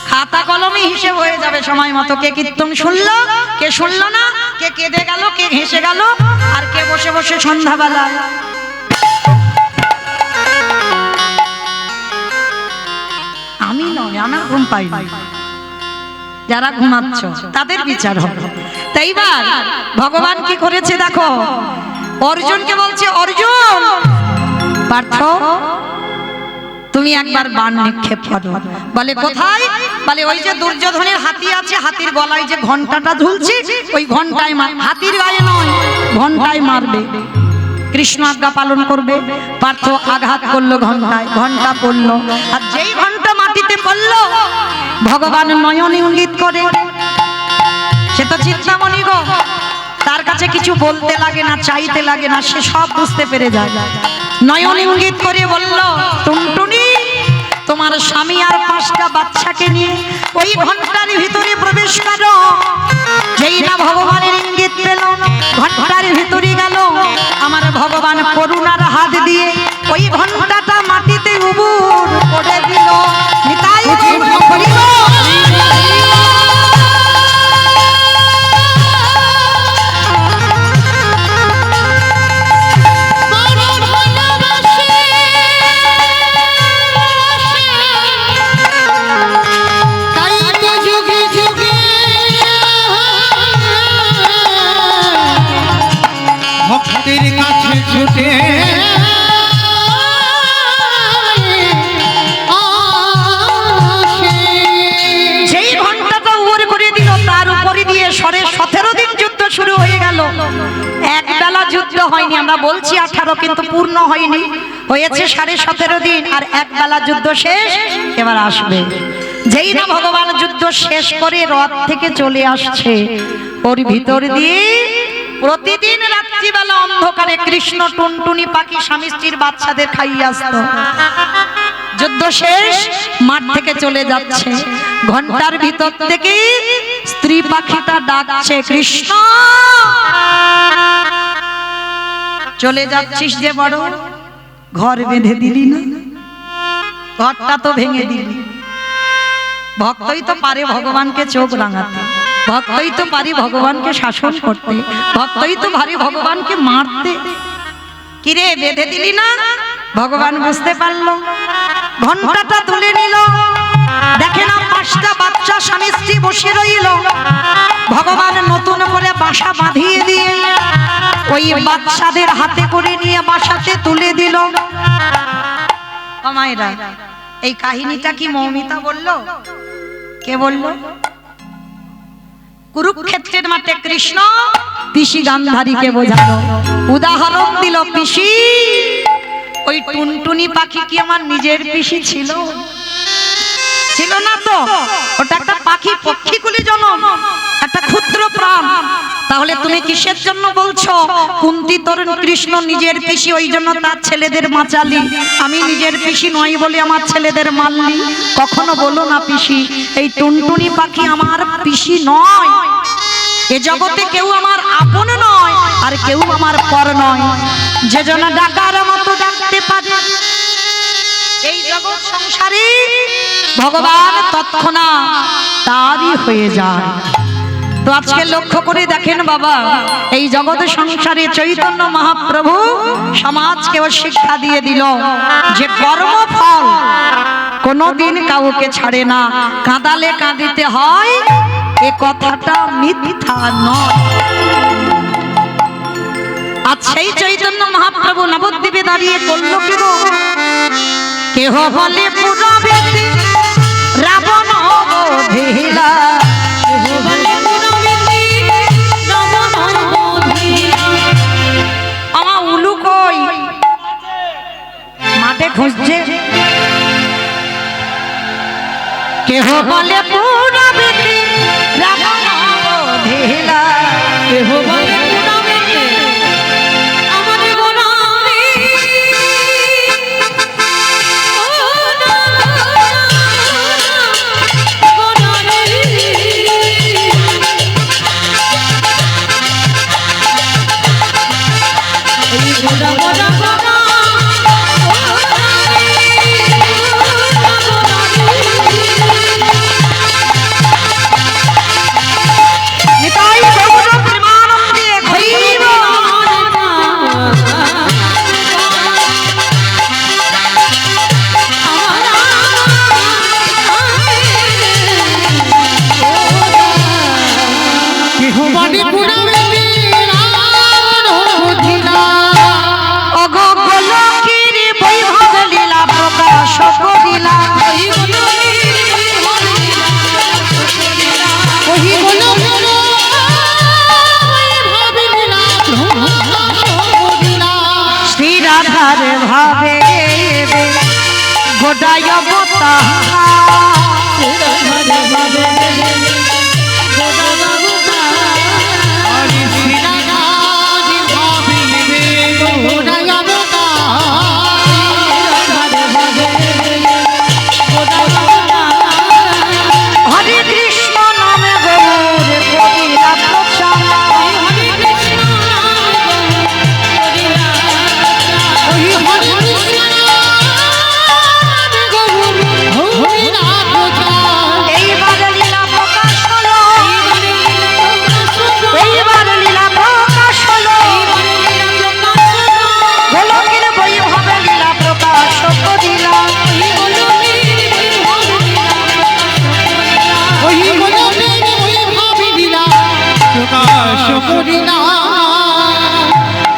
খাতা কলমে হিসেব হয়ে যাবে সময় মতো, কে কীর্তন শুনলো, কে শুনলো না, কে কেঁদে গেল, কে হেসে গেল, আর কে বসে বসে সন্ধ্যাবেলা আমি নয়, আমার ঘুম পাই না, যারা ঘুমাচ্ছ তাদের বিচার হবে। তাই এইবার ভগবান কি করেছে দেখো, অর্জুনকে বলছে, অর্জুন পার্থ তুমি একবার বাণ নিক্ষেপ করো। বলে কোথায়? বলে ওই যে দুর্যোধনের হাতি আছে, হাতির গলায় যে ঘন্টাটা ঝুলছে, ওই ঘন্টায় মার, হাতির গায়ে নয়, ঘন্টায় মারবে। কৃষ্ণ আজ্ঞা পালন করবে। পার্থ আঘাত করলো ঘন্টায়, ঘন্টা পড়লো, আর যেই ঘন্টা মাটিতে পড়লো ভগবান নয়ন ইঙ্গিত করে, সে তো চিন্তামণি গো, তার কাছে কিছু বলতে লাগে না, চাইতে লাগে না, সে সব বুঝতে পেরে যায়। নয়ন ইঙ্গিত করে বলল, টুনটুনি তোমার স্বামী আর 5টা বাচ্চাকে নিয়ে ওই ঘন্টার ভিতরে প্রবেশ করো। যেই না ভগবানের ইঙ্গিত পেল, ঘন্টার ভিতরে গেল, আমার ভগবান করুণার হাত দিয়ে ওই ঘন্টাটা মাটিতে উবুর করে দিল। নিতাই করিব
ভক্তের কাছে ছুটে
যেই ঘন্টাটা উপরে করে দিল, তার উপরে দিয়ে সরে 17 দিন যুদ্ধ শুরু হয়ে গেল। এক বেলা যুদ্ধ হয়নি, আমরা বলছি 18 কিন্তু পূর্ণ হয়নি, হয়েছে 17.5 দিন, আর এক বেলা যুদ্ধ শেষ, এবার আসবে। যেই না ভগবান যুদ্ধ শেষ করে রথ থেকে চলে আসছে, ওর ভিতর দিয়ে প্রতিদিন রাত্রিবেলা অন্ধকারে কৃষ্ণ টুনটুনি পাখি স্বামী স্ত্রীর বাচ্চাদের খাইয়ে আসতো। যুদ্ধ শেষ, মাঠ থেকে চলে যাচ্ছে, ঘন্টার ভিতর থেকে স্ত্রী পাখিটা ডাকছে, কৃষ্ণ চলে যাচ্ছিস যে বড়, ঘর বেঁধে দিলি না, ঘরটা তো ভেঙে দিলি। ভক্তই তো পারে ভগবানকে চোখ রাঙাতে, ভক্তই তো পারি ভগবানকে শাসন করতে, ভক্তই তো পারি ভগবানকে মারতে, কিরে বেঁধে দিলি না? ভগবান বুঝতে পারলো, ঘন্টাটা তুলে নিল, দেখে না 5টা বাচ্চা স্বামী স্ত্রী বসে রইল। ভগবান নতুন করে বাসা বাঁধিয়ে দিয়ে ওই বাচ্চাদের হাতে করে নিয়ে বাসাতে তুলে দিল। ও মায়েরা, এই কাহিনীটা কি মৌমিতা বললো? কে বললো? কুরুক্ষেত্রের মাঠে কৃষ্ণ পিসি গান্ধারীকে বোঝালো, উদাহরণ দিল, পিসি ওই টুনটুনি পাখি কি আমার নিজের পিসি ছিল? ছিল না তো, ওটা একটা পাখি, পক্ষীকুলি জনম, একটা ক্ষুদ্র প্রাণ। তাহলে তুমি কিসের জন্য বলছো কুন্তি তোর কৃষ্ণ নিজের পিসি, ওই জন্য তার ছেলেদের বাঁচালি? আমি নিজের পিসি নই বলে আমার ছেলেদের মারলি? কখনো বলো না পিসি, এই টুনটুনি পাখি আমার পিসি নয়, এ জগতে কেউ আমার আপন নয়, আর কেউ আমার পর নয়। যে জন ডাকার মতো ডাকতে পারে এই জগৎ সংসারে, ভগবান তৎক্ষণাৎ তারই হয়ে যায়। তো আজকে লক্ষ্য করে দেখেন বাবা, এই জগৎ সংসারে চৈতন্য মহাপ্রভু সমাজকেও শিক্ষা দিয়ে দিল যে কর্মফল কোনোদিন কাউকে ছাড়ে না, কাঁদালে কাঁদিতে হয়, এ কথাটা মিথ্যা নয়। আজ সেই চৈতন্য মহাপ্রভু নবদ্বীপে দাঁড়িয়ে করল কি গো? কেহ বলে পুরবেদী রাবণ বধিলা, আমার উলু কই মাঠে খুঁজছে। কেহ বলে পুরবেদী রাবণ বধিলা, কেহ বলে ভাবে গোটায় হরে কৃষ্ণ নামে গৌর করিলা প্রচার,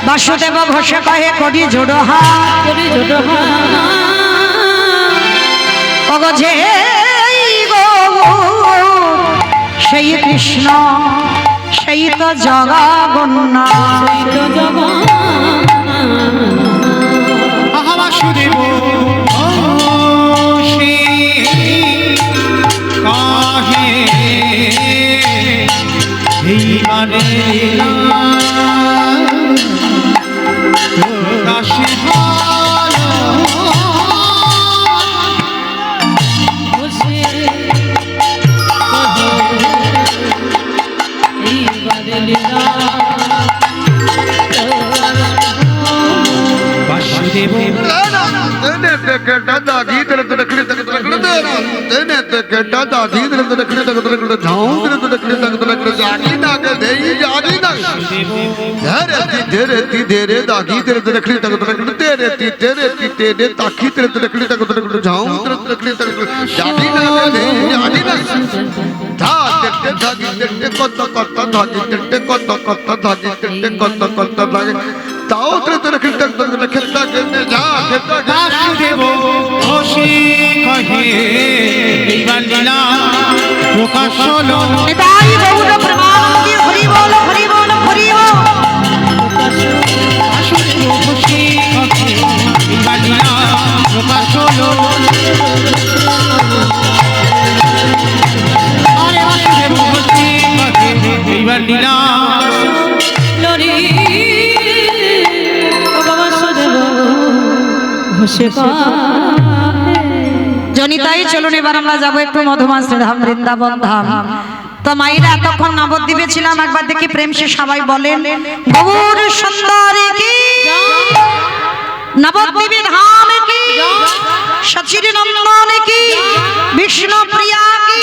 বাসুদেব ঘোষে কহে করি জোড়ো হাত, অগজে সেই কৃষ্ণ সেই তো জগন্না,
বাসুদেব কাহে এইবারে কাশী বাসুদেব তাও বাসুদেব ঘোষে কহে এইবার লীলা প্রকাশ হলো,
তাই গৌর প্রেমানন্দে হরি বল হরি বল হরি বল।
বাসুদেব ঘোষে কহে এইবার লীলা প্রকাশ হলো, আরে বাসুদেব ঘোষে কহে এইবার লীলা
জনিতাই চলুন এবার আমরা যাবো একটু মধুমাস ধাম বৃন্দাবন ধাম। তো মাইরা এতক্ষণ নবদ্বীপে ছিলাম, একবার দেখি প্রেম সে সবাই বলেন গৌর সুন্দরী কি, নবদ্বীপে ধাম কি, সচির নন্দন কি, বিষ্ণু প্রিয়া কি,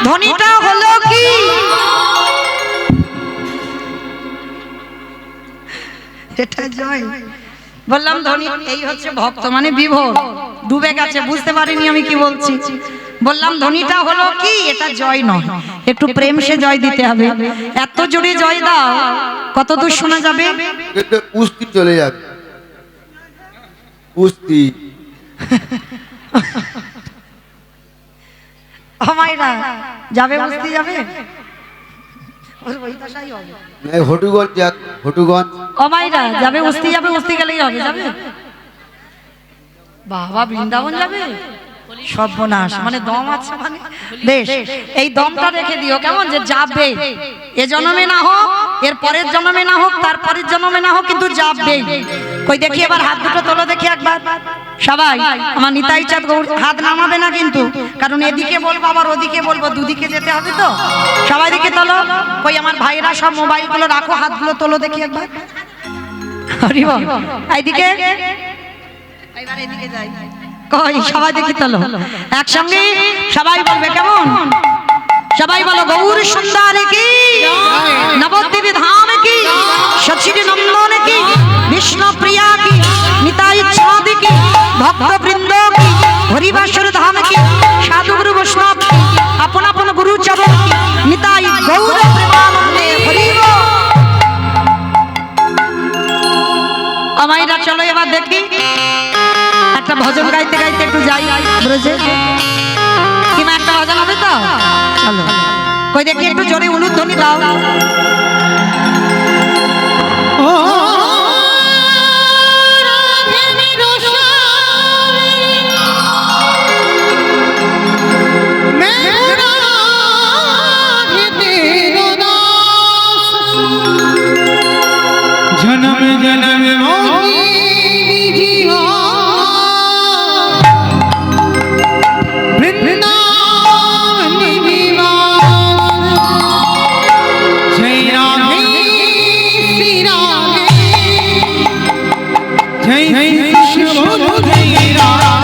ধ্বনিটা হলো কি এটা জয়। বললাম ধনী এই হচ্ছে ভক্ত মানে বিভোর, ডুবে গেছে, বুঝতে পারিনি আমি কি বলছি। বললাম ধনীটা হলো কি, এটা জয় নয়, একটু প্রেম সে জয় দিতে হবে। এত জোরে জয় দাও কত দূর শোনা যাবে?
কুস্তি চলে যাবে, কুস্তি।
ও মাইরা যাবে, বুঝতে যাবে, ওই দশাই হবে।
হটুগঞ্জ যাক, হটুগঞ্জ।
ও মাইরা যাবে, উস্তি যাবে, উস্তি গেলেই হবে, যাবে। বাবা বৃন্দাবন যাবে, সর্বনাশ, মানে দম আছে, মানে বেশ এই দমটা রেখে দিও কেমন, যে যাবে, এ জন্মে না হোক, এর পরের জন্মে না হোক, তার পরের জন্মে না হোক, কিন্তু যাবে। কই দেখি এবার হাত দুটো তোলো দেখি একবার সবাই। আমার নিতাই চাঁদ গৌর হাত নামাবে না কিন্তু, কারণ এদিকে বলবো আবার ওদিকে বলবো, দুদিকে যেতে হবে তো। সবাই দিকে তোলো। কই আমার ভাইরা সব মোবাইলগুলো রাখো, হাতগুলো তোলো দেখি একবার। হরি বল। এইদিকে, এইবার এদিকে যাই। কই সবাই দেখি তোলো একসঙ্গে, সবাই বলবে কেমন, সবাই বলো গৌর সুন্দর কি, নবদ্বীপ ধাম কি, সচির নন্দন কি, বিষ্ণু প্রিয়া কি, নিতাই চাঁদ কি, ভক্ত বৃন্দ কি, হরিবাসর ধাম কি, সাধু গুরু বৈষ্ণব কি, আপন আপন গুরু চরণ কি, নিতাই গৌর প্রেমানন্দে হরি বল। আমাইরা চলো এবার দেখি একটা ভজন গাইতে গাইতে একটু যাই ব্রজে, কিংবা একটা ভজন হবে তো, চলো। কই দেখি একটু জোরে উলুধ্বনি দাও।
ও জনম জনম মোহি জিয়া বৃন্দাবন নিবাস, জয় রাধে শ্রী রাধে, জয় কৃষ্ণ বলো জয় রাধে।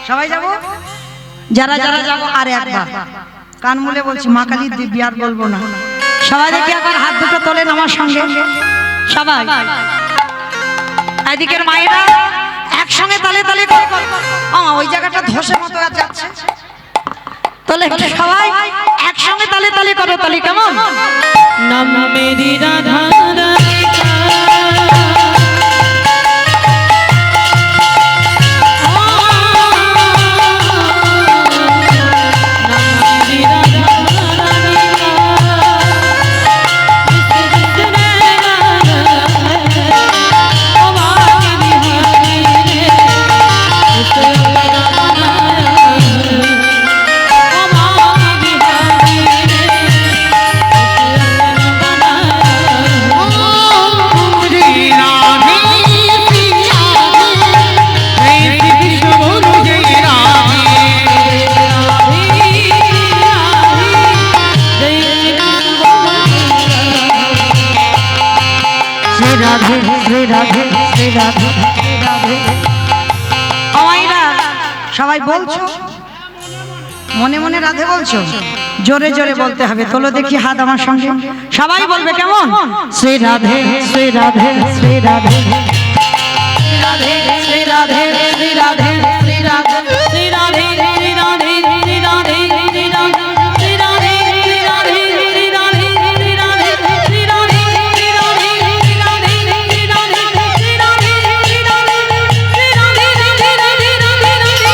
সবাই যাব, যারা যারা যাব আর একবার কান মুলে বলছি, মা কালীর দিব্যি আর বলবো না। সবাই দেখি একবার হাত দুটো তোলেন আমার সঙ্গে সবাই। এদিকের মায়েরা একসঙ্গে তালে তালে ওই জায়গাটা ধসে মতো যাচ্ছে, তোলে সবাই একসঙ্গে তালে তালে করো, তালে কেমন
নাম মেরি রাধা
সবাই বলছো, মনে মনে রাধে বলছো। জোরে জোরে বলতে হবে। তোলো দেখি হাত আমার সঙ্গে, সবাই বলবে কেমন? শ্রী রাধে শ্রী রাধে শ্রী রাধে রাধে শ্রী রাধে শ্রী রাধে শ্রী রাধে শ্রী রাধে শ্রী রাধে শ্রী রাধে শ্রী রাধে শ্রী রাধে শ্রী রাধে শ্রী রাধে শ্রী রাধে শ্রী রাধে শ্রী রাধে শ্রী রাধে শ্রী রাধে শ্রী রাধে শ্রী রাধে শ্রী রাধে রাধে রাধে রাধে রাধে।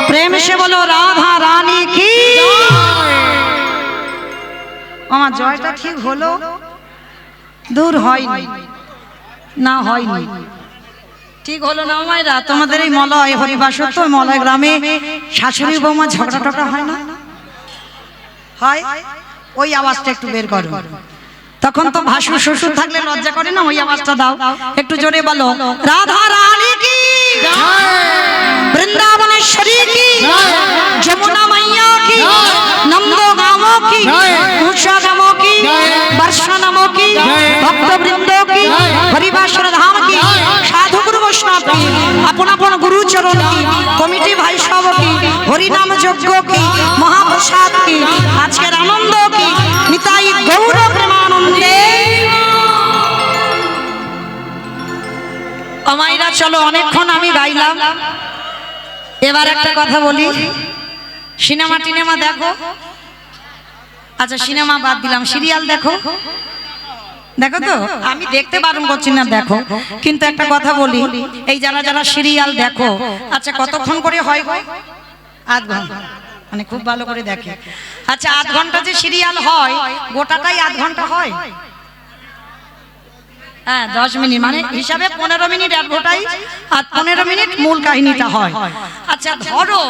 প্রেম সে বলো রাধা রানী কি। আমার জয়টা ঠিক হলো? দূর হয়নি, না হয়নি, ঠিক হলো না মায়েরা? তোমাদের এই মলয় হরিবাসর তো মলয় গ্রামে শাশুড়ি বৌমা ঝগড়া টগড়া হয় না? হয়। ওই আওয়াজটা একটু বের করো। তখন তো ভাসুর শ্বশুর থাকলে লজ্জা করে না? ওই আওয়াজটা দাও একটু জোরে বলো। রাধা রানী কি, বৃন্দাবনেশ্বরী কি, যমুনা মাইয়া কি, নন্দগাম কি, উষাগাম কি, বর্ষানাম কি, ভক্তবৃন্দ কি, হরিবাসর ধাম কি, সাধু গুরু বৈষ্ণব কি, আপন আপন গুরুচরণ কি, কমিটি ভাই সব কি, হরিনাম যজ্ঞ কি, মহাপ্রসাদ কি, আজকের আনন্দ কি, নিতাই গৌর প্রেমানন্দে। আমাইরা চলো, অনেকক্ষণ আমি গাইলাম, এবার একটা কথা বলি। সিনেমা টিনেমা দেখো? আচ্ছা সিনেমা বাদ দিলাম, সিরিয়াল দেখো? দেখো তো, আমি দেখতে বারণ করছি না, দেখো। কিন্তু একটা কথা বলি, এই যারা যারা সিরিয়াল দেখো, আচ্ছা কতক্ষণ করে হয় গো? 8 ঘন্টা, মানে খুব ভালো করে দেখে। আচ্ছা 8 ঘন্টা যে সিরিয়াল হয়, গোটাটাই 8 ঘন্টা হয়? হ্যাঁ 10 মিনিট, মানে হিসাবে 15 মিনিট অ্যাডভার্টাইজ আর 15 মিনিট মূল কাহিনীটা হয়। আচ্ছা ধরো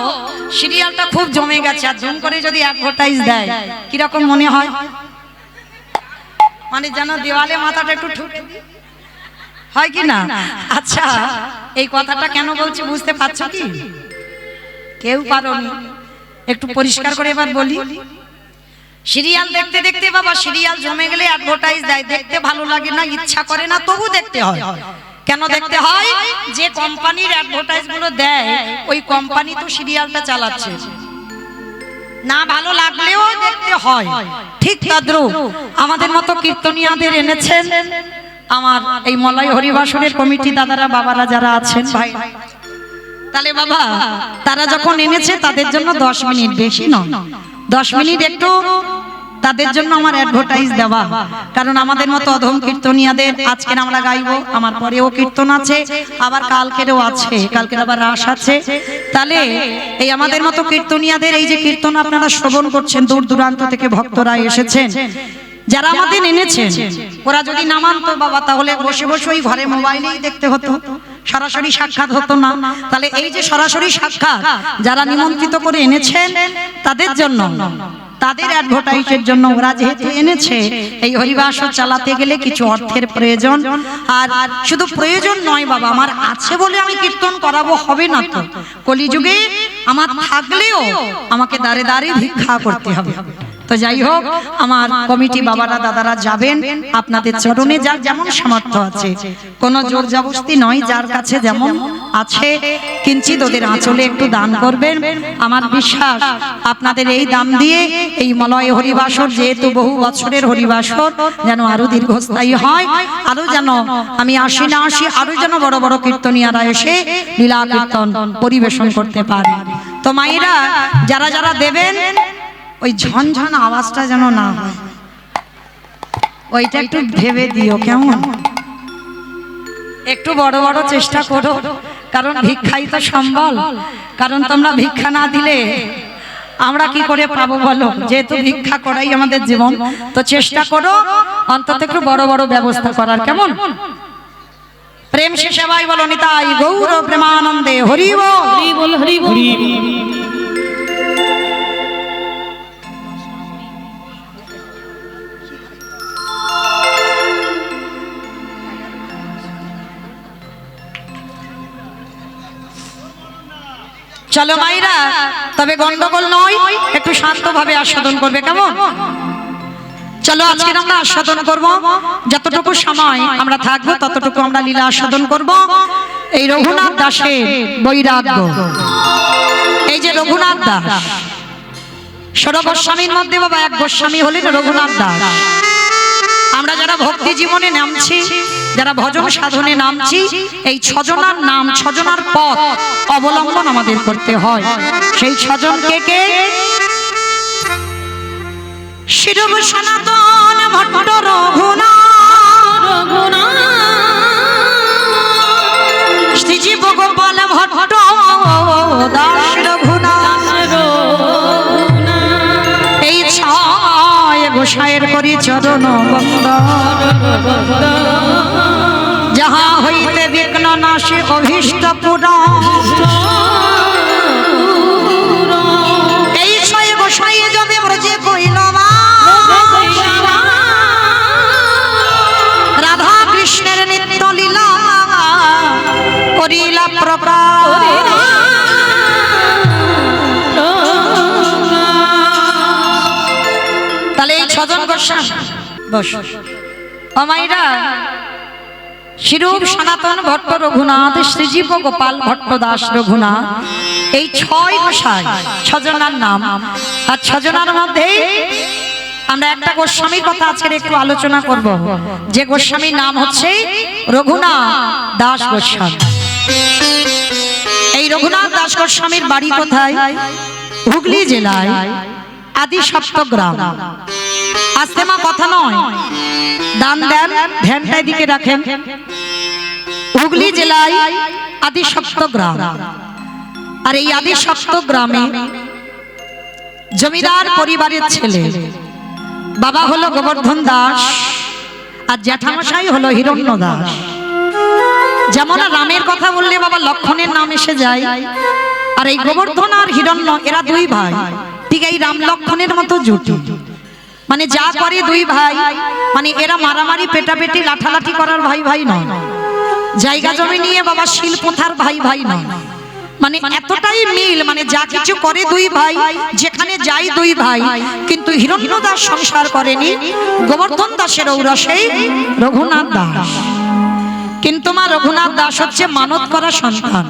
সিরিয়ালটা খুব জমে গেছে, আর জুম করে যদি অ্যাডভার্টাইজ দেয় কিরকম মনে হয়? মানে যেন দেওয়ালে মাথাটা একটু ঠুক হয় কি না? আচ্ছা এই কথাটা কেন বলছি বুঝতে পারছো কি? কেউ পারোনি, একটু পরিষ্কার করে এবার বলি। সিরিয়াল দেখতে দেখতে বাবা, সিরিয়াল জমে গেলে অ্যাডভার্টাইজ দেয়, দেখতে ভালো লাগে না, ইচ্ছা করে না, তবু দেখতে হয়। কেন দেখতে হয়? যে কোম্পানির অ্যাডভার্টাইজ গুলো দেয়, ওই কোম্পানি তো সিরিয়ালটা চালাচ্ছে, না ভালো লাগলেও দেখতে হয়। ঠিক তদ্রূপ আমাদের মতো কীর্তনিয়াদের এনেছেন আমার এই মলয় হরিবাসরের কমিটি দাদারা বাবারা যারা আছেন ভাই, তাহলে বাবা তারা যখন এনেছে তাদের জন্য 10 মিনিট, বেশি নয়, 10 মিনিট একটু তাদের জন্য আমার অ্যাডভার্টাইজ দেওয়া। কারণ আমাদের মতো অধম কীর্তনিয়াদের আজকে আমরা গাইবো, আমার পরেও কীর্তন আছে, আবার কালকেরও আছে, কালকের আবার রাস আছে। তাহলে এই আমাদের মতো কীর্তনিয়াদের এই যে কীর্তন আপনারা শ্রবণ করছেন, দূর দূরান্ত থেকে ভক্তরা এসেছেন, যারা আমাদের এনেছেন, ওরা যদি না মানতো বাবা, তাহলে বসে বসে ওই ঘরে মোবাইলেই দেখতে হতো, সরাসরি সাক্ষাৎ হতো না। তাহলে এই যে সরাসরি সাক্ষাৎ যারা নিমন্ত্রিত করে এনেছেন তাদের জন্য, তাদের অ্যাডভার্টাইজের জন্য ওরা যেহেতু এনেছে, এই হরিবাসর চালাতে গেলে কিছু অর্থের প্রয়োজন। আর শুধু প্রয়োজন নয় বাবা, আমার আছে বলে আমি কীর্তন করাবো হবে না তো। কলিযুগে আমার থাকলেও আমাকে দাঁড়ে দাঁড়িয়ে ভিক্ষা করতে হবে। তো যাই হোক, আমার কমিটি বাবারা দাদারা যাবেন আপনাদের চরণে, যার যেমন সামর্থ্য আছে, কোনো জোর জবরদস্তি নয়, যার কাছে যেমন আছে কিঞ্চিত ওদের আঁচলে একটু দান করবেন। আমার বিশ্বাস আপনাদের এই দাম দিয়ে এই মলয় হরিবাসর, যেহেতু বহু বছরের হরিবাসর, যেন আরো দীর্ঘস্থায়ী হয়, আরো যেন আমি আসি না আসি, আরো যেন বড় বড় কীর্তনিয়ারা এসে লীলা কীর্তন পরিবেশন করতে পারে। তো মায়েরা যারা যারা দেবেন, ওই ঝনঝন আওয়াজটা যেন না হয়, ওইটা একটু ভেবে দিও কেমন? একটু বড় বড় চেষ্টা করো, কারণ ভিক্ষাই তো সম্বল। কারণ তোমরা ভিক্ষা না দিলে আমরা কি করে পাবো বলো? যেহেতু ভিক্ষা করাই আমাদের জীবন, তো চেষ্টা করো অন্তত একটু বড় বড় ব্যবস্থা করার, কেমন? প্রেম সে সেবাই বলো নিতাই গৌর প্রেমানন্দে হরি বল হরি বল হরি বল। চলো মাইরা, তবে গন্ডগোল নয়, একটু শান্তভাবে আস্বাদন করবে, কেমন? চলো আজকে আমরা আস্বাদন করব, যতটুকু সময় আমরা থাকবো ততটুকু আমরা লীলা আস্বাদন করব। এই রঘুনাথ দাসের বৈরাগ্য, এই যে রঘুনাথ দাস, 16 গোস্বামীর মধ্যে বাবা এক গোস্বামী হলেন রঘুনাথ দাস। আমরা যারা ভক্তি জীবনে নামছি, যারা ভজন সাধনে নামছি, এই ছজনার নাম, ছজনার পথ অবলম্বন আমাদের করতে হয়। সেই ছজন কে কে? শিরব সনাতন ভট্ট রঘুনাথ, শ্রীজীব গোপাল ভট্ট দাস রঘুনাথ, এই ছয় গোসাইয়ের করি চরণ বন্দন, যাহা হইতে বিঘ্ন নাশে অভীষ্ট পূরণ। এই ছয় গোসাইয়ে যদি ব্রজে কইল রাধা কৃষ্ণের নিত্য লীলা করিলা প্রকাশ। তাহলে এই ছজন গোস্বামী, বস ও মাইরা, শিরূপ সনাতন ভট্ট রঘুনাথ, শ্রীজীব গোপাল ভট্ট দাস রঘুনাথ, এই ছয় গোসাই, ছজনার নাম। আর ছজনার মধ্যে আমরা একটা গোস্বামীর কথা আজকে একটু আলোচনা করব, যে গোস্বামীর নাম হচ্ছে রঘুনাথ দাস গোস্বামী। এই রঘুনাথ দাস গোস্বামীর বাড়ি কোথায়? হুগলি জেলায় আদি সপ্তগ্রাম। আস্তে মা কথা নয়, দান দেন, ধ্যানটাই দিকে রাখেন। হুগলি জেলায় আদি সপ্তগ্রাম। আর এই আদি সপ্তগ্রামে জমিদার পরিবারের ছেলে, বাবা হলো গোবর্ধন দাস আর জ্যাঠামশাই হলো হিরণ্য দাস। যেমন রামের কথা বললে বাবা লক্ষণের নাম এসে যায়, আর এই গোবর্ধন আর হিরণ্য এরা দুই ভাই, ঠিক এই রাম লক্ষণের মতো জুটি। মানে যা করে দুই ভাই, মানে এরা মারামারি পেটাপেটি লাঠালাঠি করার ভাই ভাই নয়, জায়গা জমি নিয়ে বাবা শিল্পথার ভাই ভাই নয়। মানে এতটাই মিল, মানে যা কিছু করে দুই ভাই, যেখানে যাই দুই ভাই। কিন্তু হিরণ্য দাস সংসার করেনি গোবর্ধন দাসের ঔরসে রঘুনাথ দাস। কিন্তু মা রঘুনাথ দাস হচ্ছে মানত করা সন্তান।